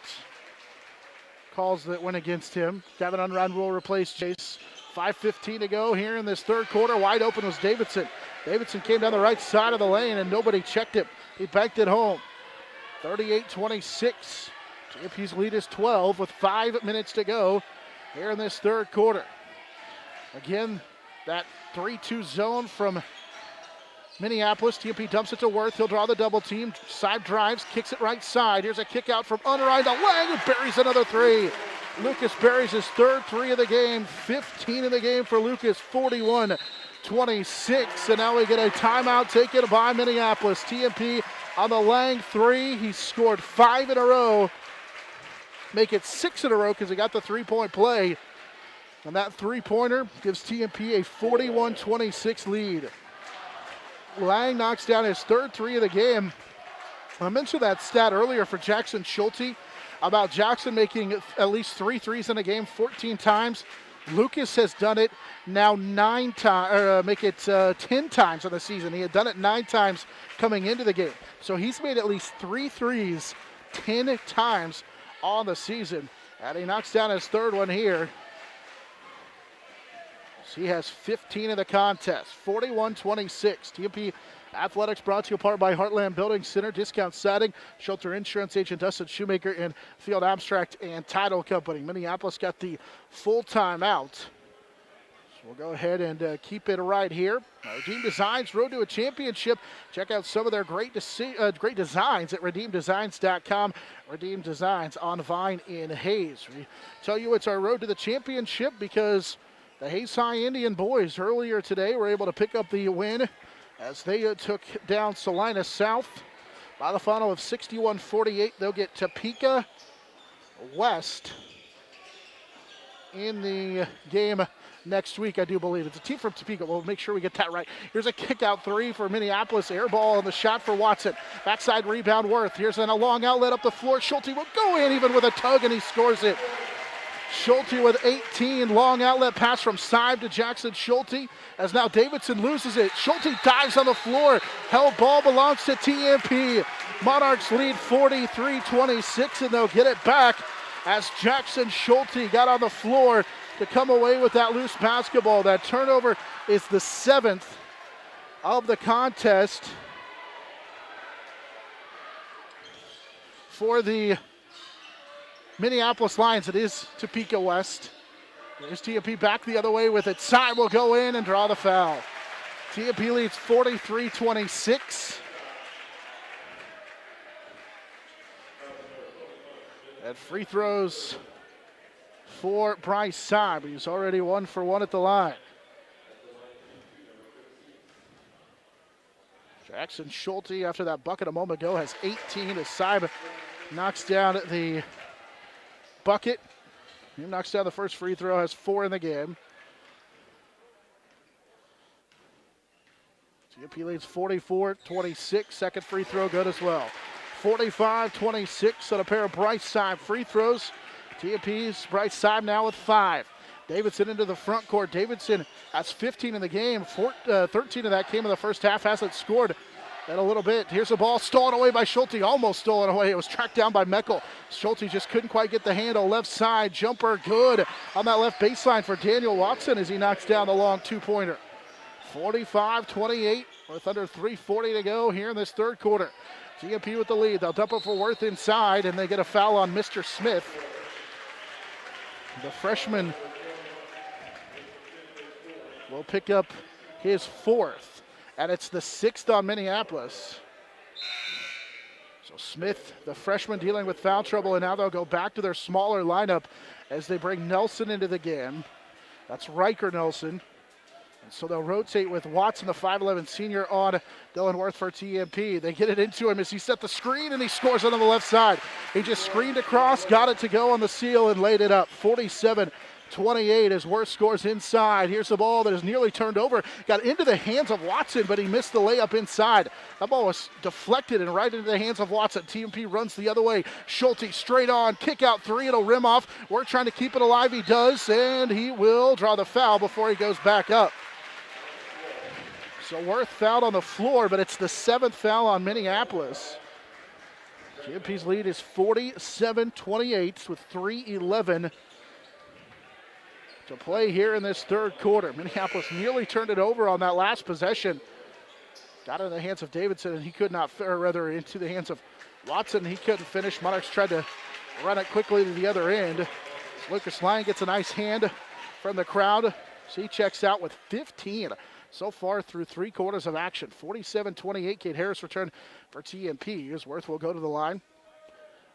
calls that went against him. Kevin Unrun will replace Jace. 5:15 to go here in this third quarter. Wide open was Davidson. Davidson came down the right side of the lane and nobody checked him. He banked it home. 38-26. TMP's lead is 12 with 5 minutes to go here in this third quarter. Again, that 3-2 zone from Minneapolis. TMP dumps it to Worth. He'll draw the double team. Side drives, kicks it right side. Here's a kick out from Unrein to Lang, and buries another three. Lucas buries his third three of the game. 15 in the game for Lucas, 41-26. And now we get a timeout taken by Minneapolis. TMP on the Lang three. He scored 5 in a row. Make it 6 in a row because he got the three-point play. And that three-pointer gives TMP a 41-26 lead. Lang knocks down his third three of the game. I mentioned that stat earlier for Jackson Schulte about Jackson making at least 3 threes in a game 14 times. Lucas has done it now 9 times, 10 times in the season. He had done it 9 times coming into the game. So he's made at least 3 threes 10 times on the season. And he knocks down his third one here. He has 15 in the contest, 41-26. TMP Athletics brought to you apart by Heartland Building Center, Discount Siding, Shelter Insurance Agent Dustin Shoemaker, and Field Abstract and Title Company. Minneapolis got the full timeout. So we'll go ahead and keep it right here. Redeem Designs, Road to a Championship. Check out some of their great designs at redeemdesigns.com. Redeem Designs on Vine in Hayes. We tell you it's our road to the championship because the Hayes High Indian boys earlier today were able to pick up the win as they took down Salina South by the final of 61-48. They'll get Topeka West in the game next week, I do believe. It's a team from Topeka. We'll make sure we get that right. Here's a kick-out three for Minneapolis. Air ball on the shot for Watson. Backside rebound, Worth. Here's a long outlet up the floor. Schulte will go in even with a tug, and he scores it. Schulte with 18, long outlet pass from Seib to Jackson Schulte, as now Davidson loses it. Schulte dives on the floor, held ball belongs to TMP. Monarchs lead 43-26, and they'll get it back as Jackson Schulte got on the floor to come away with that loose basketball. That turnover is the 7th of the contest for the Minneapolis Lions. It is Topeka West. There's TMP back the other way with it. Side will go in and draw the foul. TMP leads 43-26. And free throws for Bryce Seib. He's already 1 for 1 at the line. Jackson Schulte, after that bucket a moment ago, has 18 as Seib knocks down the bucket. He knocks down the first free throw, has 4 in the game. TMP leads 44-26. Second free throw good as well. 45-26 on a pair of Bryce Seib free throws. TMP's Bryce Seib now with 5. Davidson into the front court. Davidson has 15 in the game. 13 of that came in the first half. Hasn't scored in a little bit. Here's the ball stolen away by Schulte. Almost stolen away. It was tracked down by Meckel. Schulte just couldn't quite get the handle. Left side jumper good on that left baseline for Daniel Watson as he knocks down the long two-pointer. 45-28 with under 3:40 to go here in this third quarter. TMP with the lead. They'll dump it for Worth inside, and they get a foul on Mr. Smith. The freshman will pick up his 4th, and it's the 6th on Minneapolis. So Smith, the freshman, dealing with foul trouble, and now they'll go back to their smaller lineup as they bring Nelson into the game. That's Riker Nelson. And so they'll rotate with Watson, the 5'11 senior, on Dylan Worth for TMP. They get it into him as he set the screen, and he scores on the left side. He just screened across, got it to go on the seal, and laid it up. 47-28 as Worth scores inside. Here's the ball that is nearly turned over. Got into the hands of Watson, but he missed the layup inside. That ball was deflected and right into the hands of Watson. TMP runs the other way. Schulte straight on, kick out 3, it'll rim off. We're trying to keep it alive, he does, and he will draw the foul before he goes back up. So Worth fouled on the floor, but it's the 7th foul on Minneapolis. TMP's lead is 47-28 with 3:11 to play here in this third quarter. Minneapolis nearly turned it over on that last possession. Got it in the hands of Davidson, and he could not, or rather into the hands of Watson. He couldn't finish. Monarchs tried to run it quickly to the other end. Lucas Lyon gets a nice hand from the crowd. So he checks out with 15 so far through 3 quarters of action. 47-28. Kate Harris returned for TMP. Here's Worth will go to the line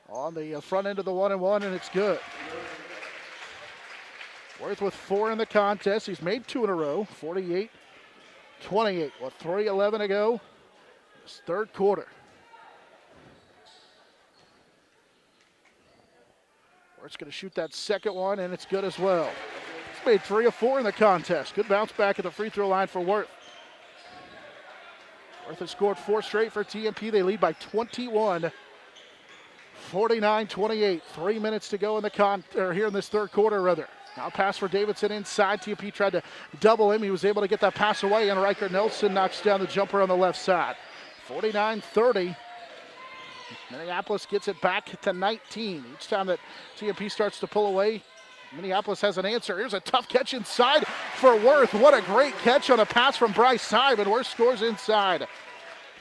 on the front end of the 1-and-1, and it's good. Worth with 4 in the contest. He's made 2 in a row. 48-28 with 3:11 to go. This third quarter. Worth's going to shoot that second one, and it's good as well. He's made 3 of 4 in the contest. Good bounce back at the free throw line for Worth. Worth has scored 4 straight for TMP. They lead by 21. 49-28. 3 minutes to go in the here in this third quarter, rather. Now pass for Davidson inside. TMP tried to double him. He was able to get that pass away, and Riker Nelson knocks down the jumper on the left side. 49-30. Minneapolis gets it back to 19. Each time that TMP starts to pull away, Minneapolis has an answer. Here's a tough catch inside for Worth. What a great catch on a pass from Bryce Seib, and Worth scores inside.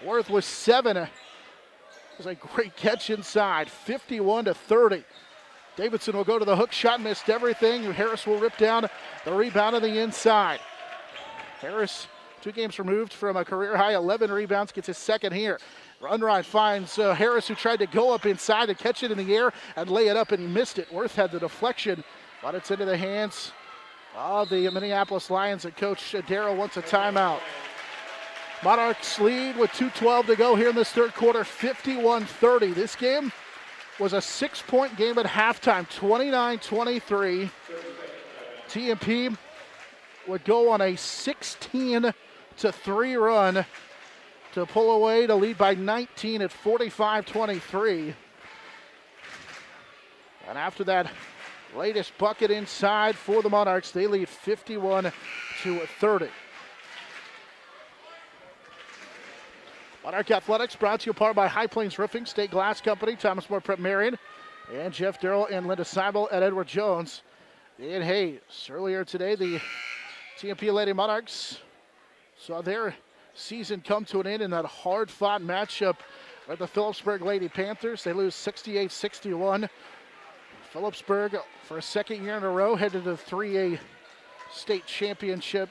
Worth with 7. It was a great catch inside. 51-30. Davidson will go to the hook shot, missed everything. Harris will rip down the rebound on the inside. Harris, 2 games removed from a career high 11 rebounds, gets his second here. Unright finds Harris, who tried to go up inside and catch it in the air and lay it up, and he missed it. Worth had the deflection, but it's into the hands of the Minneapolis Lions, and Coach Darrow wants a timeout. Monarchs lead with 2:12 to go here in this third quarter, 51-30. This game was a 6-point game at halftime, 29-23. TMP would go on a 16-3 run to pull away to lead by 19 at 45-23. And after that latest bucket inside for the Monarchs, they lead 51-30. Monarch Athletics brought to you apart by High Plains Roofing, State Glass Company, Thomas More Prep Marion, and Jeff Darrell and Linda Seibel at Edward Jones. And Hayes. Earlier today, the TMP Lady Monarchs saw their season come to an end in that hard-fought matchup with the Phillipsburg Lady Panthers. They lose 68-61. Phillipsburg, for a second year in a row, headed to the 3A state championship.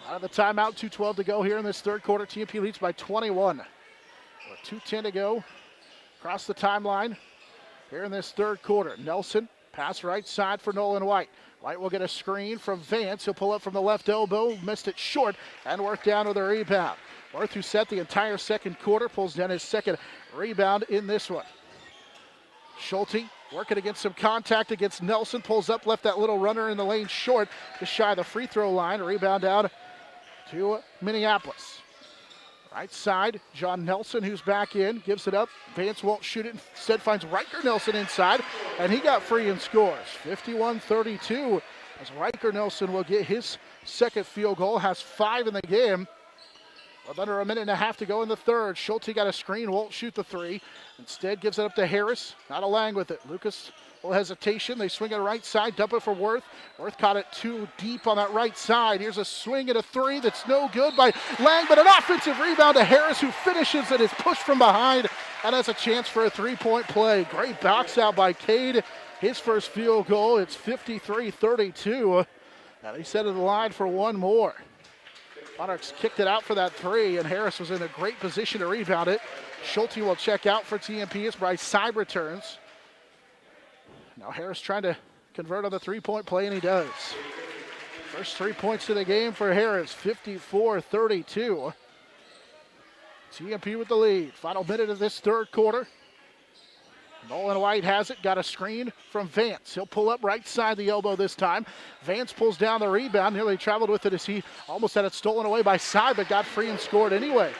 Out of the timeout, 2:12 to go here in this third quarter. TMP leads by 21. With 2:10 to go across the timeline here in this third quarter. Nelson, pass right side for Nolan White. White will get a screen from Vance. He'll pull up from the left elbow, missed it short, and worked down with a rebound. Worth, who set the entire second quarter, pulls down his second rebound in this one. Schulte working against some contact against Nelson, pulls up, left that little runner in the lane short, just shy of the free throw line. A rebound down to Minneapolis. Right side, John Nelson, who's back in, gives it up. Vance won't shoot it, instead finds Riker Nelson inside, and he got free and scores. 51-32, as Riker Nelson will get his second field goal, has 5 in the game. With under a minute and a half to go in the third. Schulte got a screen, won't shoot the three. Instead gives it up to Harris, not a Lang with it. Lucas, little hesitation, they swing it right side, dump it for Worth. Worth caught it too deep on that right side. Here's a swing at a three that's no good by Lang, but an offensive rebound to Harris, who finishes it, is pushed from behind, and has a chance for a three-point play. Great box out by Cade. His first field goal, it's 53-32. And he set it the line for one more. Monarchs kicked it out for that three, and Harris was in a great position to rebound it. Schulte will check out for TMP as Bryce Seib returns. Now Harris trying to convert on the three-point play, and he does. First 3 points to the game for Harris, 54-32. TMP with the lead. Final minute of this third quarter. Nolan White has it, got a screen from Vance. He'll pull up right side the elbow this time. Vance pulls down the rebound, nearly traveled with it as he almost had it stolen away by Seib, but got free and scored anyway.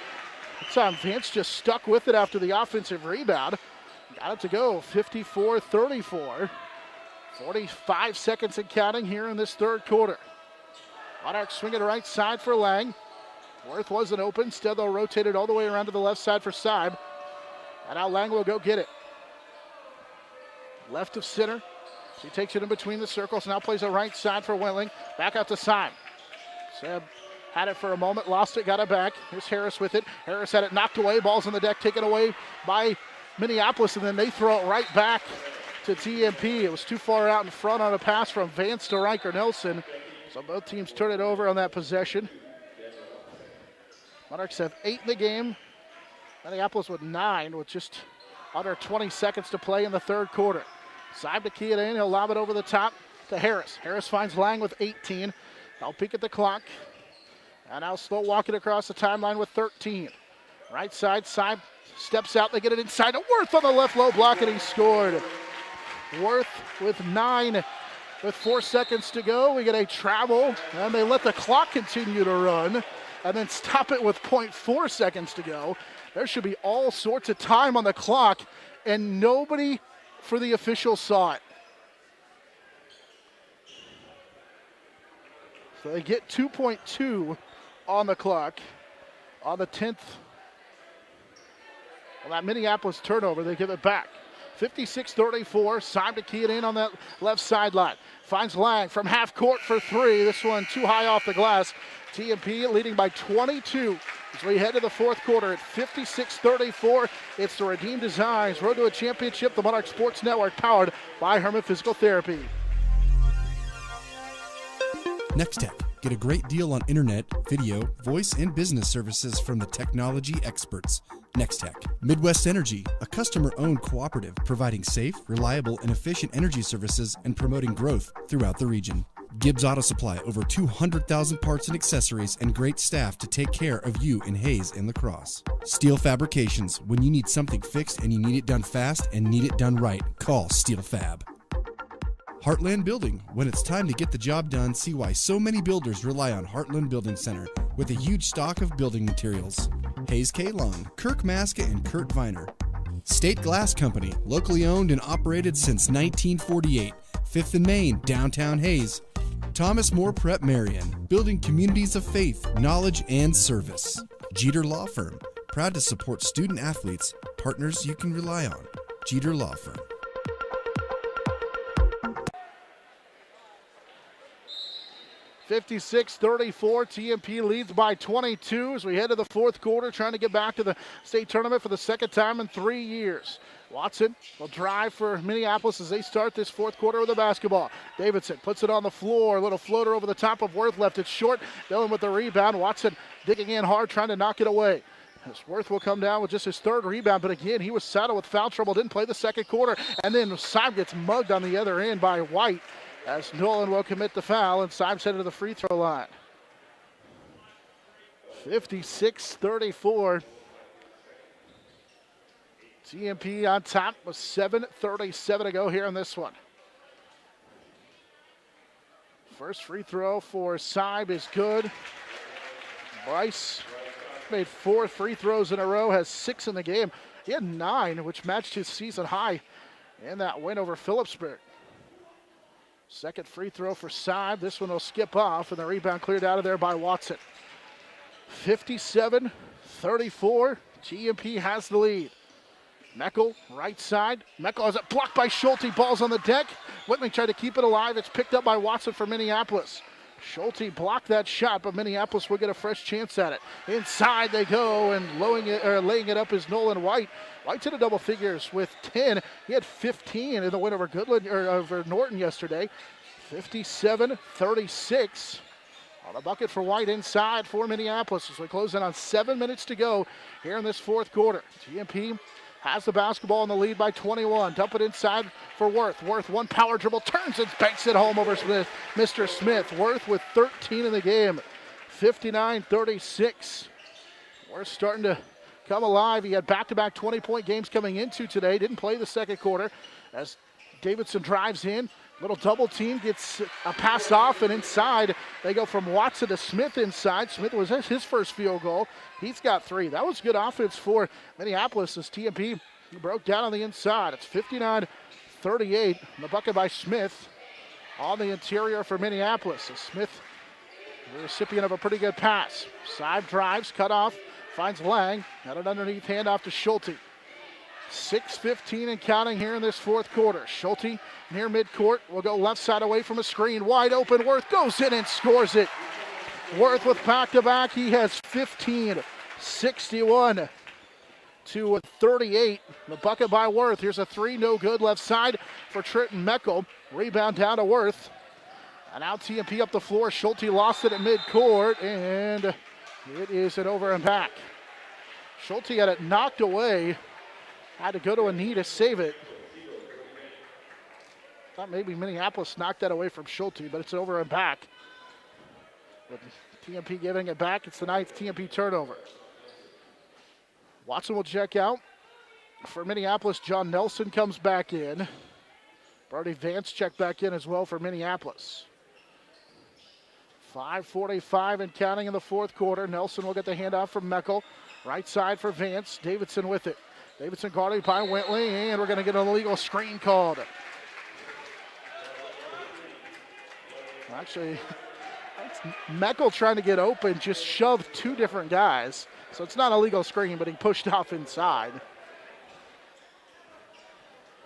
This time Vance just stuck with it after the offensive rebound. Got it to go, 54-34. 45 seconds and counting here in this third quarter. Monarchs swing it right side for Lang. Worth wasn't open, instead they'll rotate it all the way around to the left side for Seib. And now Lang will go get it. Left of center. He takes it in between the circles. Now plays it right side for Wentling. Back out to Seib. Seib had it for a moment, lost it, got it back. Here's Harris with it. Harris had it knocked away. Ball's on the deck, taken away by Minneapolis, and then they throw it right back to TMP. It was too far out in front on a pass from Vance to Riker Nelson. So both teams turn it over on that possession. Monarchs have 8 in the game. Minneapolis with 9 with just under 20 seconds to play in the third quarter. Seib to key it in. He'll lob it over the top to Harris. Harris finds Lang with 18. They'll peek at the clock. And now slow walking across the timeline with 13. Right side, Seib steps out. They get it inside to Worth on the left low block, and he scored. Worth with 9 with 4 seconds to go. We get a travel, and they let the clock continue to run and then stop it with 0.4 seconds to go. There should be all sorts of time on the clock, and nobody for the officials saw it. So they get 2.2 on the clock on the 10th. On that Minneapolis turnover, they give it back. 56-34, Seib to key it in on that left sideline. Finds Lang from half court for three. This one too high off the glass. TMP leading by 22 as we head to the fourth quarter at 56-34. It's the Redeem Designs Road to a Championship, the Monarch Sports Network, powered by Herman Physical Therapy. Nextech. Get a great deal on internet, video, voice, and business services from the technology experts. Nextech. Midwest Energy, a customer-owned cooperative providing safe, reliable, and efficient energy services and promoting growth throughout the region. Gibbs Auto Supply, over 200,000 parts and accessories and great staff to take care of you in Hayes and La Crosse. Steel Fabrications, when you need something fixed and you need it done fast and need it done right, call Steel Fab. Heartland Building. When it's time to get the job done, see why so many builders rely on Heartland Building Center with a huge stock of building materials. Hayes K. Long, Kirk Maska, and Kurt Viner. State Glass Company, locally owned and operated since 1948. 5th and Main, downtown Hayes. Thomas More Prep Marian, building communities of faith, knowledge, and service. Jeter Law Firm, proud to support student athletes, partners you can rely on. Jeter Law Firm. (56-34), TMP leads by 22 as we head to the fourth quarter, trying to get back to the state tournament for the second time in 3 years. Watson will drive for Minneapolis as they start this fourth quarter with the basketball. Davidson puts it on the floor, a little floater over the top of Worth, left it short. Dillon with the rebound. Watson digging in hard, trying to knock it away. As Worth will come down with just his third rebound, but again, he was saddled with foul trouble, didn't play the second quarter, and then Syme gets mugged on the other end by White as Nolan will commit the foul, and Syme's headed to the free throw line. 56-34. TMP on top with 7:37 to go here in this one. First free throw for Syme is good. Bryce made 4 free throws in a row, has 6 in the game. He had 9, which matched his season high in that win over Phillipsburg. Second free throw for Syme. This one will skip off, and the rebound cleared out of there by Watson. 57-34. TMP has the lead. Meckel, right side. Meckel has it blocked by Schulte. Ball's on the deck. Whitney tried to keep it alive. It's picked up by Watson for Minneapolis. Schulte blocked that shot, but Minneapolis will get a fresh chance at it. Inside they go, and laying it up is Nolan White. White's in a double figures with 10. He had 15 in the win over over Norton yesterday. 57-36. On the bucket for White inside for Minneapolis as we close in on 7 minutes to go here in this fourth quarter. TMP has the basketball in the lead by 21. Dump it inside for Worth. Worth, one power dribble, turns and banks it home over Smith. Mr. Smith. Worth with 13 in the game. 59-36. Worth starting to come alive. He had back-to-back 20-point games coming into today. Didn't play the second quarter as Davidson drives in. Little double team, gets a pass off, and inside they go from Watson to Smith inside. Smith was his first field goal. He's got 3. That was good offense for Minneapolis as TMP broke down on the inside. It's 59-38. The bucket by Smith on the interior for Minneapolis. As Smith, the recipient of a pretty good pass. Side drives, cut off, finds Lang. Got an underneath handoff to Schulte. 6:15 and counting here in this fourth quarter. Schulte near midcourt will go left side away from a screen. Wide open. Worth goes in and scores it. Worth with back-to-back. He has 15. 61-38. The bucket by Worth. Here's a 3, no good. Left side for Trenton Meckel. Rebound down to Worth. And now TMP up the floor. Schulte lost it at midcourt, and it is an over and back. Schulte had it knocked away. Had to go to a knee to save it. Thought maybe Minneapolis knocked that away from Schulte, but it's over and back. With TMP giving it back, it's the 9th TMP turnover. Watson will check out. For Minneapolis, John Nelson comes back in. Brody Vance checked back in as well for Minneapolis. 5:45 and counting in the fourth quarter. Nelson will get the handoff from Meckel. Right side for Vance. Davidson with it. Davidson guarded by Whitley, and we're going to get an illegal screen called. Actually, Meckel trying to get open, just shoved 2 different guys. So it's not a legal screen, but he pushed off inside.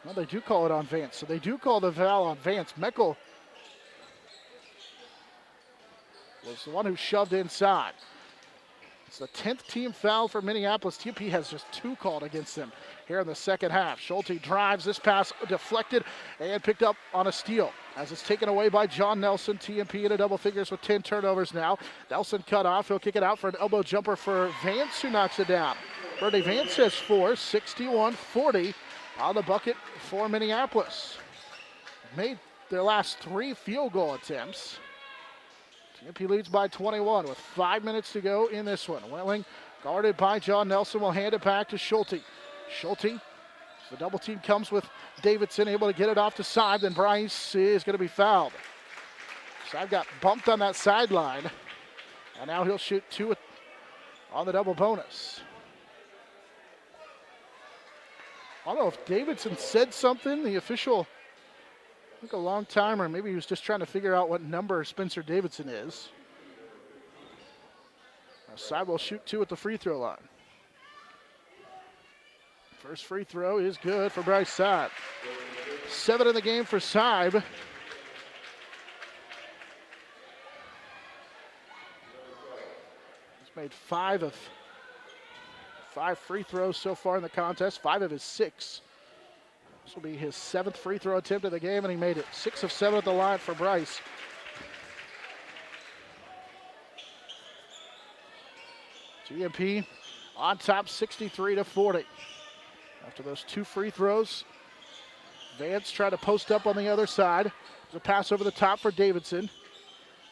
Well, they do call it on Vance. So they do call the foul on Vance. Meckel was the one who shoved inside. It's the 10th team foul for Minneapolis. TMP has just 2 called against them here in the second half. Schulte drives. This pass deflected and picked up on a steal as it's taken away by John Nelson. TMP in a double figures with 10 turnovers now. Nelson cut off. He'll kick it out for an elbow jumper for Vance, who knocks it down. Brody Vance has 4, 61-40 on the bucket for Minneapolis. Made their last 3 field goal attempts. TMP leads by 21 with 5 minutes to go in this one. Welling, guarded by John Nelson, will hand it back to Schulte. Schulte, the double team comes with Davidson, able to get it off to Syme, then Bryce is going to be fouled. Syme got bumped on that sideline, and now he'll shoot 2 on the double bonus. I don't know if Davidson said something. The official Took a long time, or maybe he was just trying to figure out what number Spencer Davidson is. Now Seib will shoot 2 at the free throw line. First free throw is good for Bryce Seib. 7 in the game for Seib. He's made 5 free throws so far in the contest, 5 of his 6. This will be his 7th free throw attempt of the game, and he made it. 6 of 7 at the line for Bryce. TMP on top 63-40. After those 2 free throws, Vance tried to post up on the other side. There's a pass over the top for Davidson.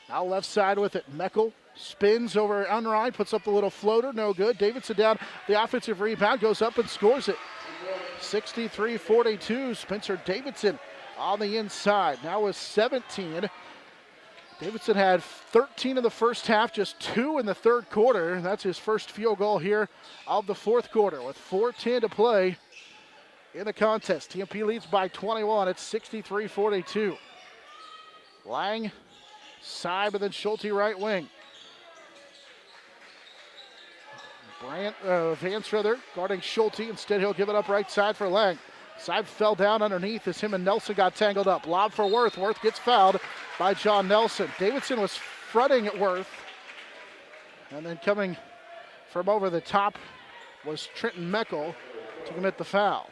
Now left side with it. Meckel spins over Unrein, puts up the little floater, no good. Davidson down the offensive rebound, goes up and scores it. 63-42, Spencer Davidson on the inside. Now with 17. Davidson had 13 in the first half, just 2 in the third quarter. That's his first field goal here of the fourth quarter with 4:10 to play in the contest. TMP leads by 21. It's 63-42. Lang, Seib, and then Schulte right wing. Vance guarding Schulte. Instead, he'll give it up right side for Lang. Seib fell down underneath as him and Nelson got tangled up. Lob for Worth. Worth gets fouled by John Nelson. Davidson was fronting at Worth. And then coming from over the top was Trenton Meckel to commit the foul.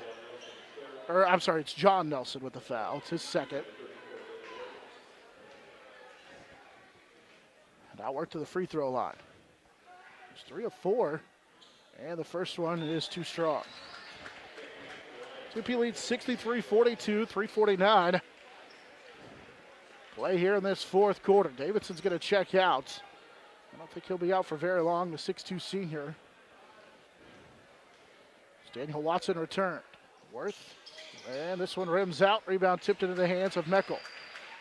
I'm sorry, it's John Nelson with the foul. It's his second. Now work to the free throw line. It's 3 of 4. And the first one is too strong. TP leads 63-42, 3:49. Play here in this fourth quarter. Davidson's going to check out. I don't think he'll be out for very long, the 6'2 senior. Daniel Watson returned. Worth, and this one rims out. Rebound tipped into the hands of Meckel.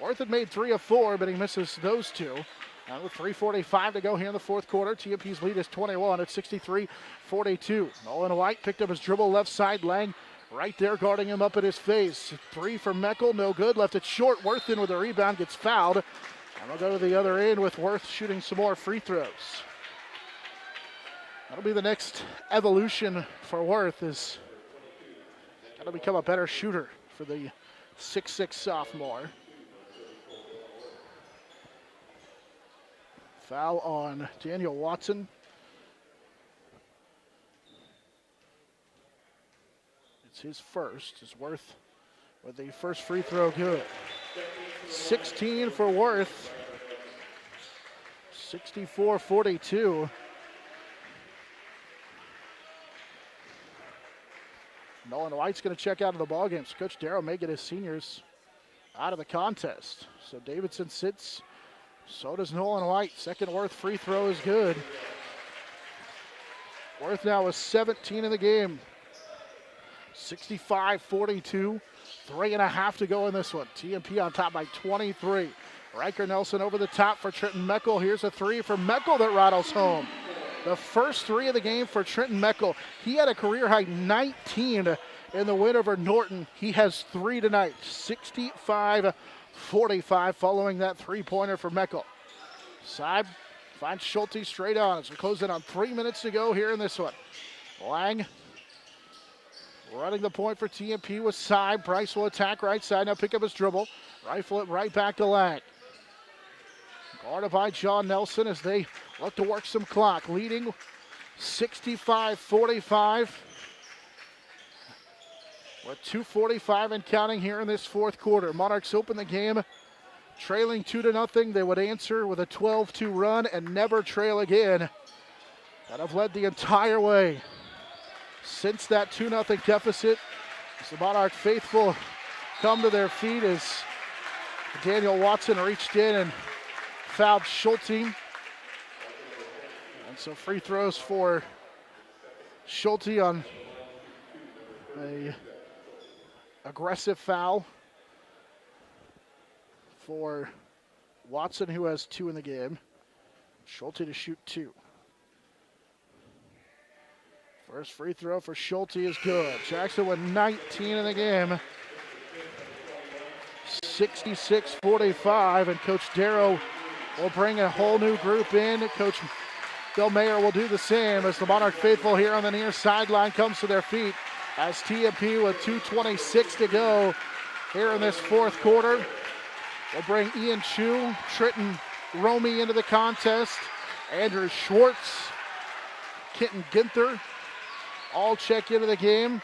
Worth had made 3 of 4, but he misses those 2. Now with 3:45 to go here in the fourth quarter, TMP's lead is 21 at 63-42. Nolan White picked up his dribble left side. Lang right there guarding him up at his face. 3 from Meckel, no good. Left it short. Worth in with a rebound, gets fouled. And we'll go to the other end with Worth shooting some more free throws. That'll be the next evolution for Worth, is got to become a better shooter for the 6'6 sophomore. Foul on Daniel Watson. It's his first. It's Worth with the first free throw good. 16 for Worth. 64-42. Nolan White's going to check out of the ballgame. So Coach Darrow may get his seniors out of the contest. So Davidson sits. So does Nolan White. Second Worth free throw is good. Worth now with 17 in the game. 65-42. 3.5 to go in this one. TMP on top by 23. Riker Nelson over the top for Trenton Meckel. Here's a 3 from Meckel that rattles home. The first 3 of the game for Trenton Meckel. He had a career-high 19 in the win over Norton. He has 3 tonight. 65-45 following that 3-pointer for Meckel. Seib finds Schulte straight on as we close in on 3 minutes to go here in this one. Lang running the point for TMP with Seib. Bryce will attack right side. Now pick up his dribble. Rifle it right back to Lang. Guarded by John Nelson as they look to work some clock. Leading 65-45. With 2:45 and counting here in this fourth quarter. Monarchs open the game trailing 2-0. They would answer with a 12-2 run and never trail again. And have led the entire way since that 2-0 deficit. As the Monarch faithful come to their feet as Daniel Watson reached in and fouled Schulte. And so free throws for Schulte on a aggressive foul for Watson, who has 2 in the game. Schulte to shoot 2. First free throw for Schulte is good. Jackson with 19 in the game. 66-45, and Coach Darrow will bring a whole new group in. Coach Bill Mayer will do the same as the Monarch faithful here on the near sideline comes to their feet as TMP with 2:26 to go here in this fourth quarter. We'll bring Ian Chu, Trenton Romy into the contest, Andrew Schwartz, Kenton Ginther, all check into the game.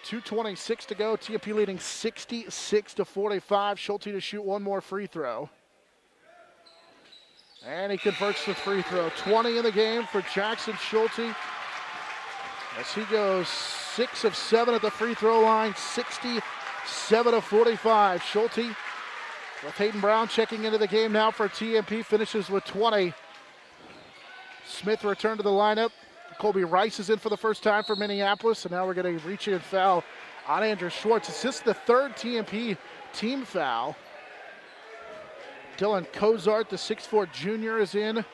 2:26 to go. TMP leading 66-45. Schulte to shoot one more free throw. And he converts the free throw. 20 in the game for Jackson Schulte. As he goes 6 of 7 at the free throw line, 67-45. Schulte with Hayden Brown checking into the game now for TMP, finishes with 20. Smith returned to the lineup. Colby Rice is in for the first time for Minneapolis, and now we're going to reach in and foul on Andrew Schwartz. It's just the third TMP team foul. Dylan Cozart, the 6'4 junior, is in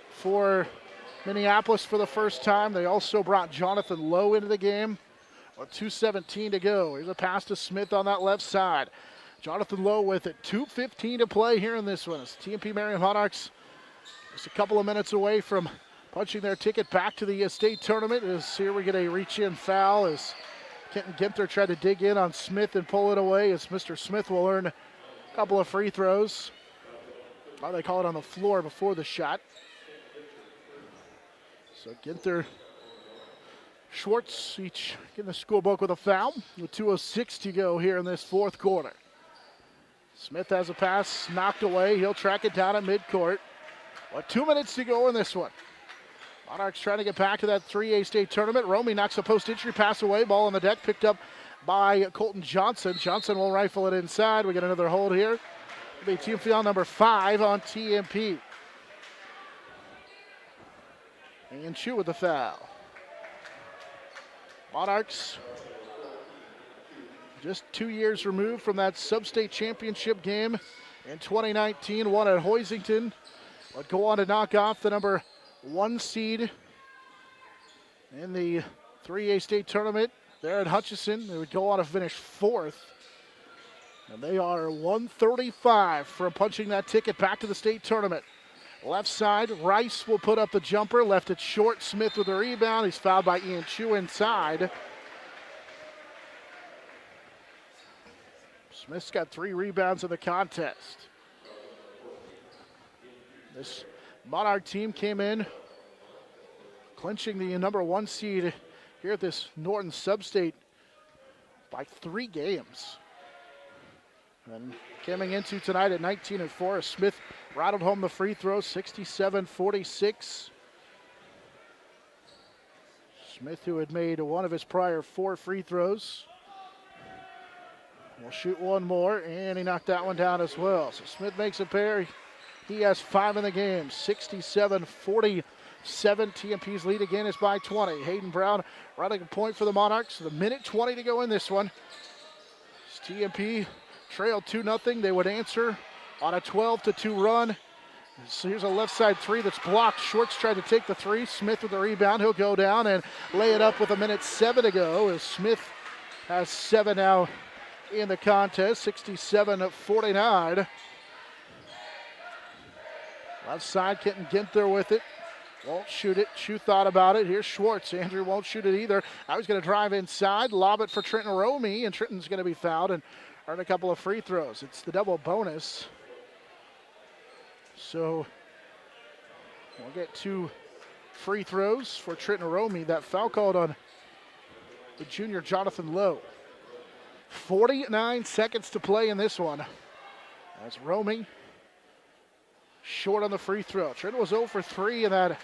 for Minneapolis for the first time. They also brought Jonathan Lowe into the game. 2:17 to go. Here's a pass to Smith on that left side. Jonathan Lowe with it. 2:15 to play here in this one. As TMP-Marian Monarchs just a couple of minutes away from punching their ticket back to the state tournament. As here we get a reach-in foul as Kenton Ginther tried to dig in on Smith and pull it away, as Mr. Smith will earn a couple of free throws. Or they call it on the floor before the shot. So Ginther, Schwartz each getting the school book with a foul with 2:06 to go here in this fourth quarter. Smith has a pass knocked away. He'll track it down at midcourt. 2 minutes to go in this one. Monarchs trying to get back to that 3A state tournament. Romy knocks a post entry pass away. Ball on the deck picked up by Colton Johnson. Johnson will rifle it inside. We get another hold here. It'll be team foul number 5 on TMP. And Chu with the foul. Monarchs just 2 years removed from that sub-state championship game in 2019. Won at Hoisington. Would go on to knock off the number 1 seed in the 3A state tournament there at Hutchinson. They would go on to finish 4th. And they are 135 from punching that ticket back to the state tournament. Left side, Rice will put up the jumper. Left it short. Smith with the rebound. He's fouled by Ian Chu inside. Smith's got 3 rebounds in the contest. This Monarch team came in clinching the number 1 seed here at this Norton sub-state by 3 games. And coming into tonight at 19-4, Smith rattled home the free throw, 67-46. Smith, who had made one of his prior 4 free throws, will shoot one more, and he knocked that one down as well. So Smith makes a pair. He has 5 in the game, 67-47. TMP's lead again is by 20. Hayden Brown running a point for the Monarchs. The minute 20 to go in this one. TMP trailed 2-0. They would answer on a 12-2 run. So here's a left side 3 that's blocked. Schwartz tried to take the 3. Smith with the rebound. He'll go down and lay it up with a minute 7 to go, as Smith has 7 now in the contest, 67-49. Left side, Kenton Ginther with it. Won't shoot it. Chu thought about it. Here's Schwartz. Andrew won't shoot it either. Now he's going to drive inside, lob it for Trenton Romy, and Trenton's going to be fouled and earn a couple of free throws. It's the double bonus. So we'll get 2 free throws for Trenton Romy. That foul called on the junior Jonathan Lowe. 49 seconds to play in this one. That's Romy. Short on the free throw. Trenton was 0 for 3 in that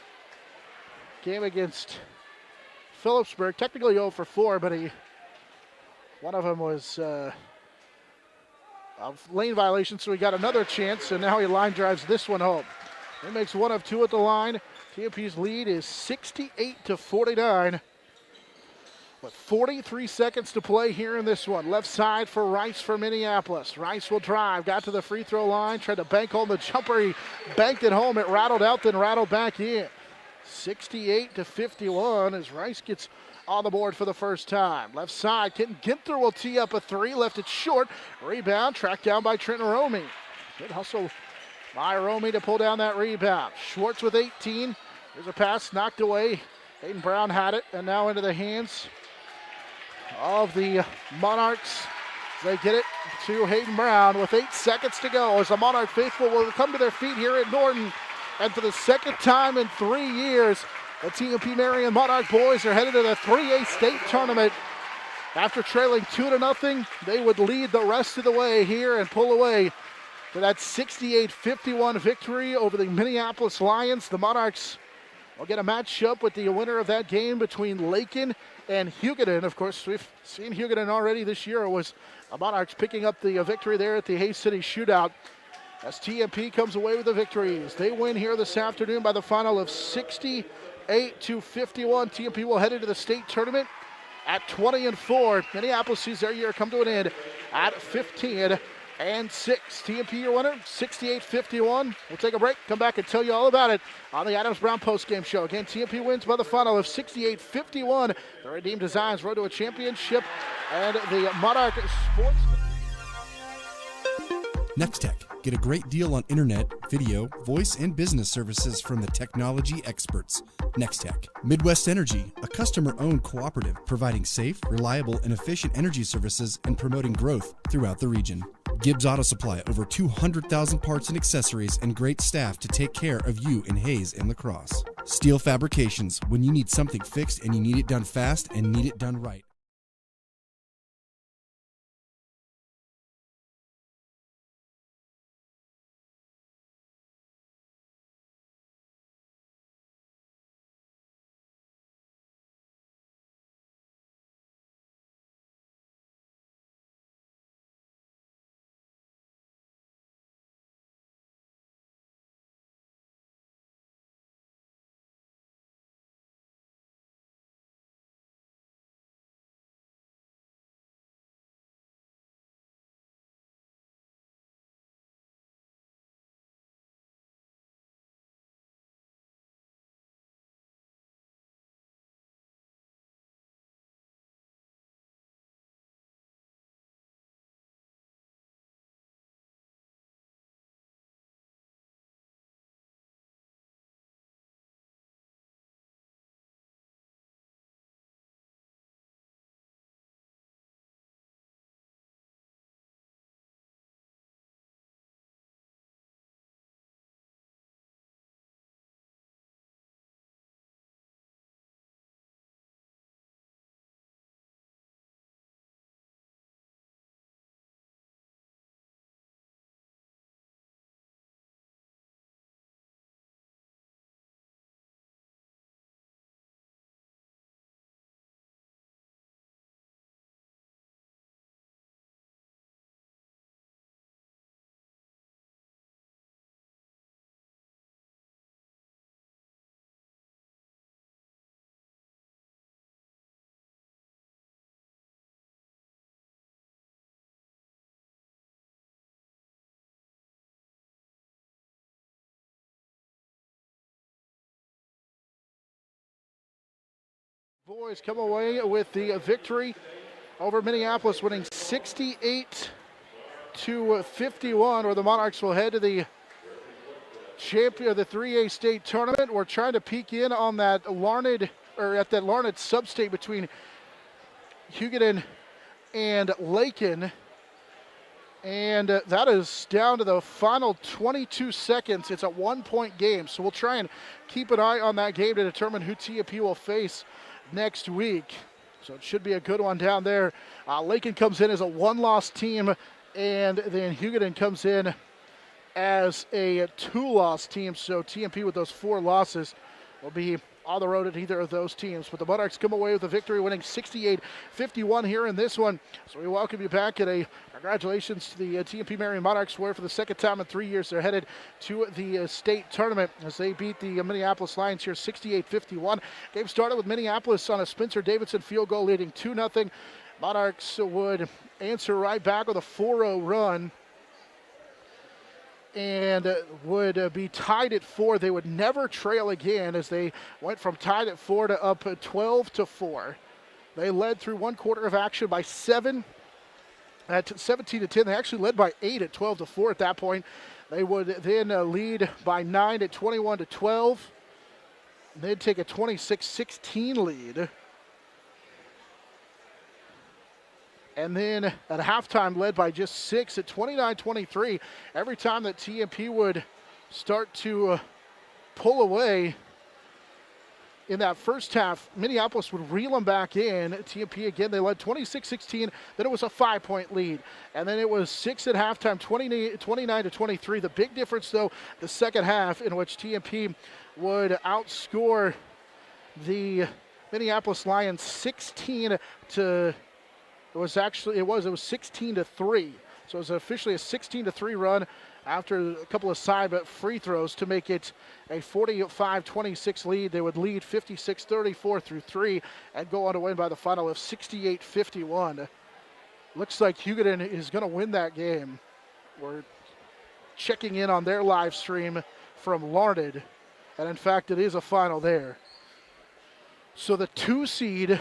game against Phillipsburg. Technically 0 for 4, but one of them was a lane violation, so he got another chance, and now he line drives this one home. He makes 1 of 2 at the line. TMP's lead is 68-49. With 43 seconds to play here in this one. Left side for Rice for Minneapolis. Rice will drive, got to the free throw line, tried to bank home the jumper. He banked it home. It rattled out, then rattled back in. 68-51 as Rice gets on the board for the first time. Left side, Kenton Ginther will tee up a three, left it short. Rebound, tracked down by Trenton Romey. Good hustle by Romey to pull down that rebound. Schwartz with 18. There's a pass knocked away. Hayden Brown had it, and now into the hands of the Monarchs. They get it to Hayden Brown with 8 seconds to go as the Monarch faithful will come to their feet here at Norton. And for the second time in 3 years, the TMP-Marian Monarch boys are headed to the 3A state tournament. After trailing 2-0, they would lead the rest of the way here and pull away for that 68-51 victory over the Minneapolis Lions. The Monarchs will get a matchup with the winner of that game between Lakin and Hugoton. Of course, we've seen Hugoton already this year. It was the Monarchs picking up the victory there at the Hayes City Shootout. As TMP comes away with the victories. They win here this afternoon by the final of 68-51. TMP will head into the state tournament at 20-4. Minneapolis sees their year come to an end at 15-6. TMP your winner, 68-51. We'll take a break, come back and tell you all about it on the Adams Brown postgame show. Again, TMP wins by the final of 68-51. The Redeemed Designs road to a championship, and the Monarch Sports. Next Tech. Get a great deal on internet, video, voice, and business services from the technology experts. Next Tech. Midwest Energy, a customer-owned cooperative providing safe, reliable, and efficient energy services and promoting growth throughout the region. Gibbs Auto Supply, over 200,000 parts and accessories and great staff to take care of you in Hayes and La Crosse. Steel Fabrications, when you need something fixed and you need it done fast and need it done right. Boys come away with the victory over Minneapolis, winning 68-51, where the Monarchs will head to the champion of the 3A state tournament. We're trying to peek in on that Larned, or at that Larned sub-state between Hugoton and Lakin. And that is down to the final 22 seconds. It's a 1-point game, so we'll try and keep an eye on that game to determine who TMP will face next week. So it should be a good one down there. Lakin comes in as a 1-loss team, and then Hugoton comes in as a 2-loss team. So TMP with those 4 losses will be on the road at either of those teams. But the Monarchs come away with a victory, winning 68-51 here in this one. So we welcome you back, and a congratulations to the TMP-Marian Monarchs, where for the second time in 3 years they're headed to the state tournament as they beat the Minneapolis Lions here 68-51. Game started with Minneapolis on a Spencer Davidson field goal leading 2-0. Monarchs would answer right back with a 4-0 run and would be tied at 4. They would never trail again as they went from tied at 4 to up 12-4. They led through one quarter of action by 7 at 17-10. They actually led by 8 at 12-4 at that point. They would then lead by 9 at 21-12. They'd take a 26-16 lead. And then at halftime led by just 6 at 29-23. Every time that TMP would start to pull away in that first half, Minneapolis would reel them back in. TMP again, they led 26-16. Then it was a 5-point lead. And then it was 6 at halftime, 29-23. The big difference, though, the second half in which TMP would outscore the Minneapolis Lions 16 to... It was 16-3. So it was officially a 16-3 run after a couple of side free throws to make it a 45-26 lead. They would lead 56-34 through 3 and go on to win by the final of 68-51. Looks like Hugoton is going to win that game. We're checking in on their live stream from Larned, and in fact it is a final there. So the 2 seed,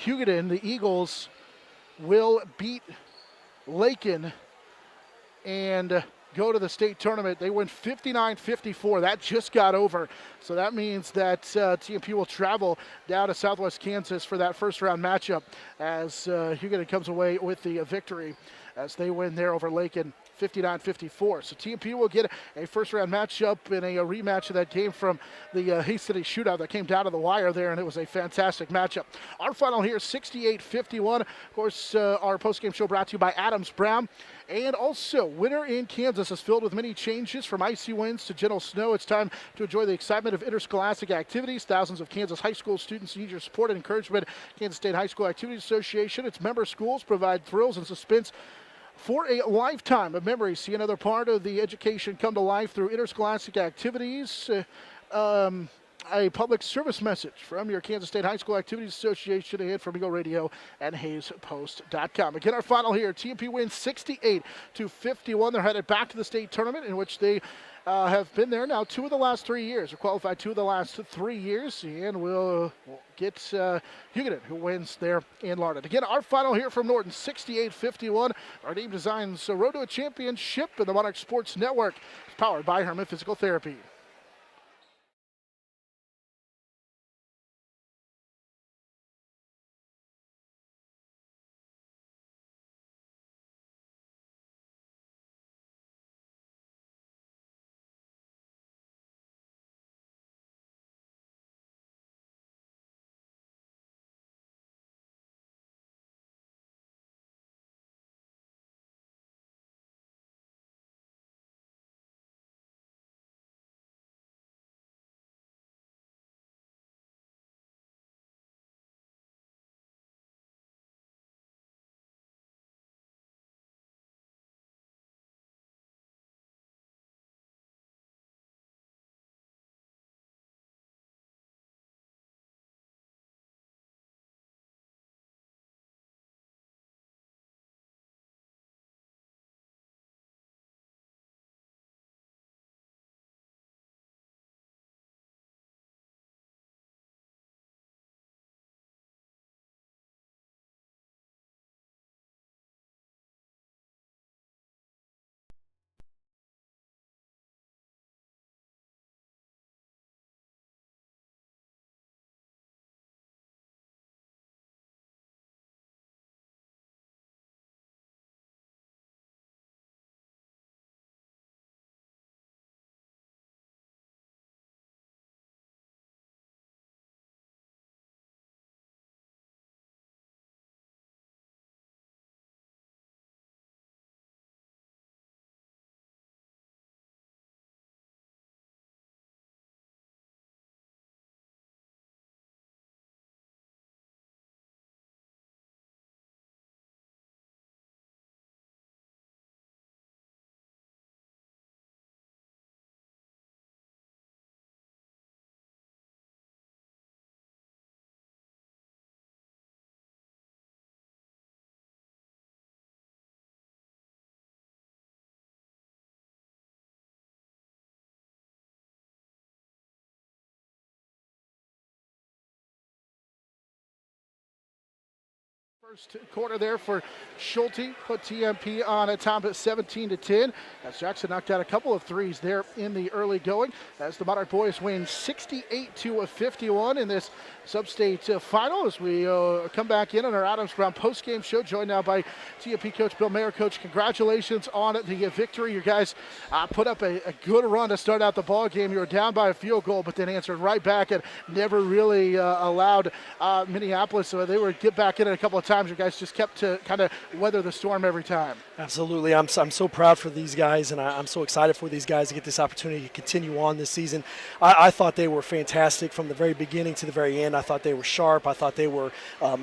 Hugoton, the Eagles, will beat Lakin and go to the state tournament. They win 59-54. That just got over. So that means that TMP will travel down to Southwest Kansas for that first round matchup as Hugoton comes away with the victory as they win there over Lakin 59-54. So TMP will get a first-round matchup in a rematch of that game from the Hays City shootout that came down to the wire there, and it was a fantastic matchup. Our final here, 68-51. Of course, our postgame show brought to you by Adams Brown. And also, winter in Kansas is filled with many changes from icy winds to gentle snow. It's time to enjoy the excitement of interscholastic activities. Thousands of Kansas high school students need your support and encouragement. Kansas State High School Activities Association, its member schools provide thrills and suspense for a lifetime of memories. See another part of the education come to life through interscholastic activities. A public service message from your Kansas State High School Activities Association and from Eagle Radio and HaysPost.com. Again, our final here, TMP wins 68-51. They're headed back to the state tournament in which they have been there now 2 of the last 3 years, or qualified 2 of the last 3 years, and we'll get Hugoton, who wins there in Larned. Again, our final here from Norton, 68-51. Our team designs Road to a Championship in the Monarch Sports Network, powered by Herman Physical Therapy. First quarter there for Schulte, put TMP on a top at 17-10. As Jackson knocked out a couple of threes there in the early going. As the Monarch boys win 68-51 in this sub-state final. As we come back in on our Adams Brown post-game show, joined now by TMP coach Bill Mayer. Coach, congratulations on the victory. You guys put up a good run to start out the ball game. You were down by a field goal, but then answered right back and never really allowed Minneapolis. So they would get back in it a couple of times. You guys just kept to kind of weather the storm every time. Absolutely. I'm so proud for these guys, and I'm so excited for these guys to get this opportunity to continue on this season. I thought they were fantastic from the very beginning to the very end. I thought they were sharp. I thought they were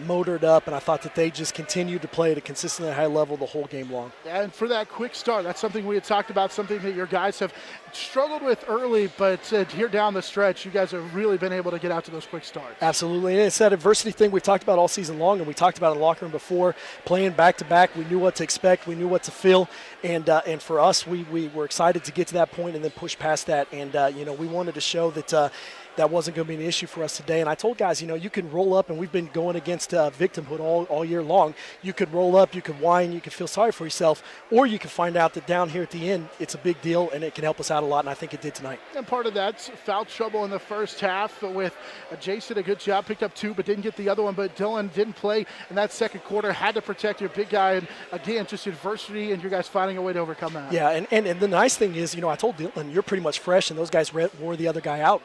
motored up, and I thought that they just continued to play at a consistently high level the whole game long. And for that quick start, that's something we had talked about, something that your guys have struggled with early, but here down the stretch, you guys have really been able to get out to those quick starts. Absolutely, and it's that adversity thing we've talked about all season long, and we talked about it in the locker room before, playing back-to-back. We knew what to expect. We knew what to feel, and for us, we were excited to get to that point and then push past that, and we wanted to show that that wasn't going to be an issue for us today. And I told guys, you can roll up, and we've been going against victimhood all year long. You could roll up, you could whine, you could feel sorry for yourself, or you can find out that down here at the end, it's a big deal, and it can help us out a lot, and I think it did tonight. And part of that's foul trouble in the first half with Jason, a good job, picked up 2, but didn't get the other one. But Dylan didn't play in that second quarter, had to protect your big guy, and again, just adversity, and you guys finding a way to overcome that. Yeah, and the nice thing is, I told Dylan, you're pretty much fresh, and those guys wore the other guy out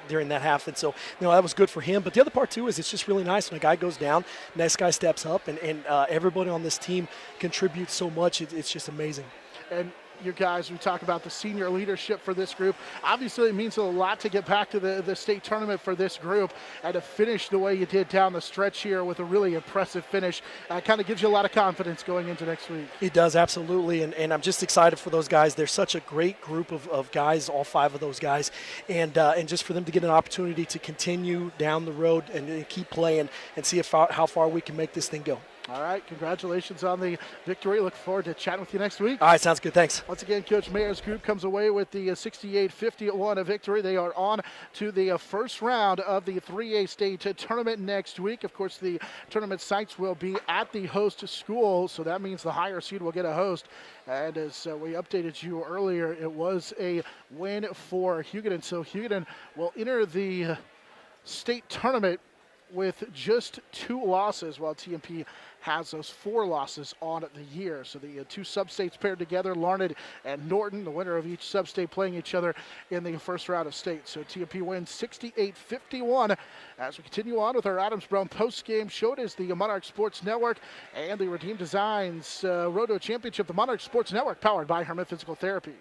during that half, and so that was good for him. But the other part too is it's just really nice when a guy goes down, next guy steps up, and everybody on this team contributes so much. It's just amazing. And you guys, we talk about the senior leadership for this group. Obviously, it means a lot to get back to the state tournament for this group and to finish the way you did down the stretch here with a really impressive finish. Kind of gives you a lot of confidence going into next week. It does, absolutely, and I'm just excited for those guys. They're such a great group of guys, all 5 of those guys, and just for them to get an opportunity to continue down the road and keep playing and see how far we can make this thing go. All right, congratulations on the victory. Look forward to chatting with you next week. All right, sounds good. Thanks. Once again, Coach Mayer's group comes away with the 68-51 victory. They are on to the first round of the 3A state tournament next week. Of course, the tournament sites will be at the host school, so that means the higher seed will get a host. And as we updated you earlier, it was a win for Huguenin. So Huguenin will enter the state tournament with just 2 losses, while TMP has those 4 losses on the year. So the 2 sub-states paired together, Larned and Norton, the winner of each sub-state playing each other in the first round of state. So TMP wins 68-51 as we continue on with our Adams Brown post-game show. It is the Monarch Sports Network and the Redeemed Designs Road to a Championship, the Monarch Sports Network, powered by Herman Physical Therapy.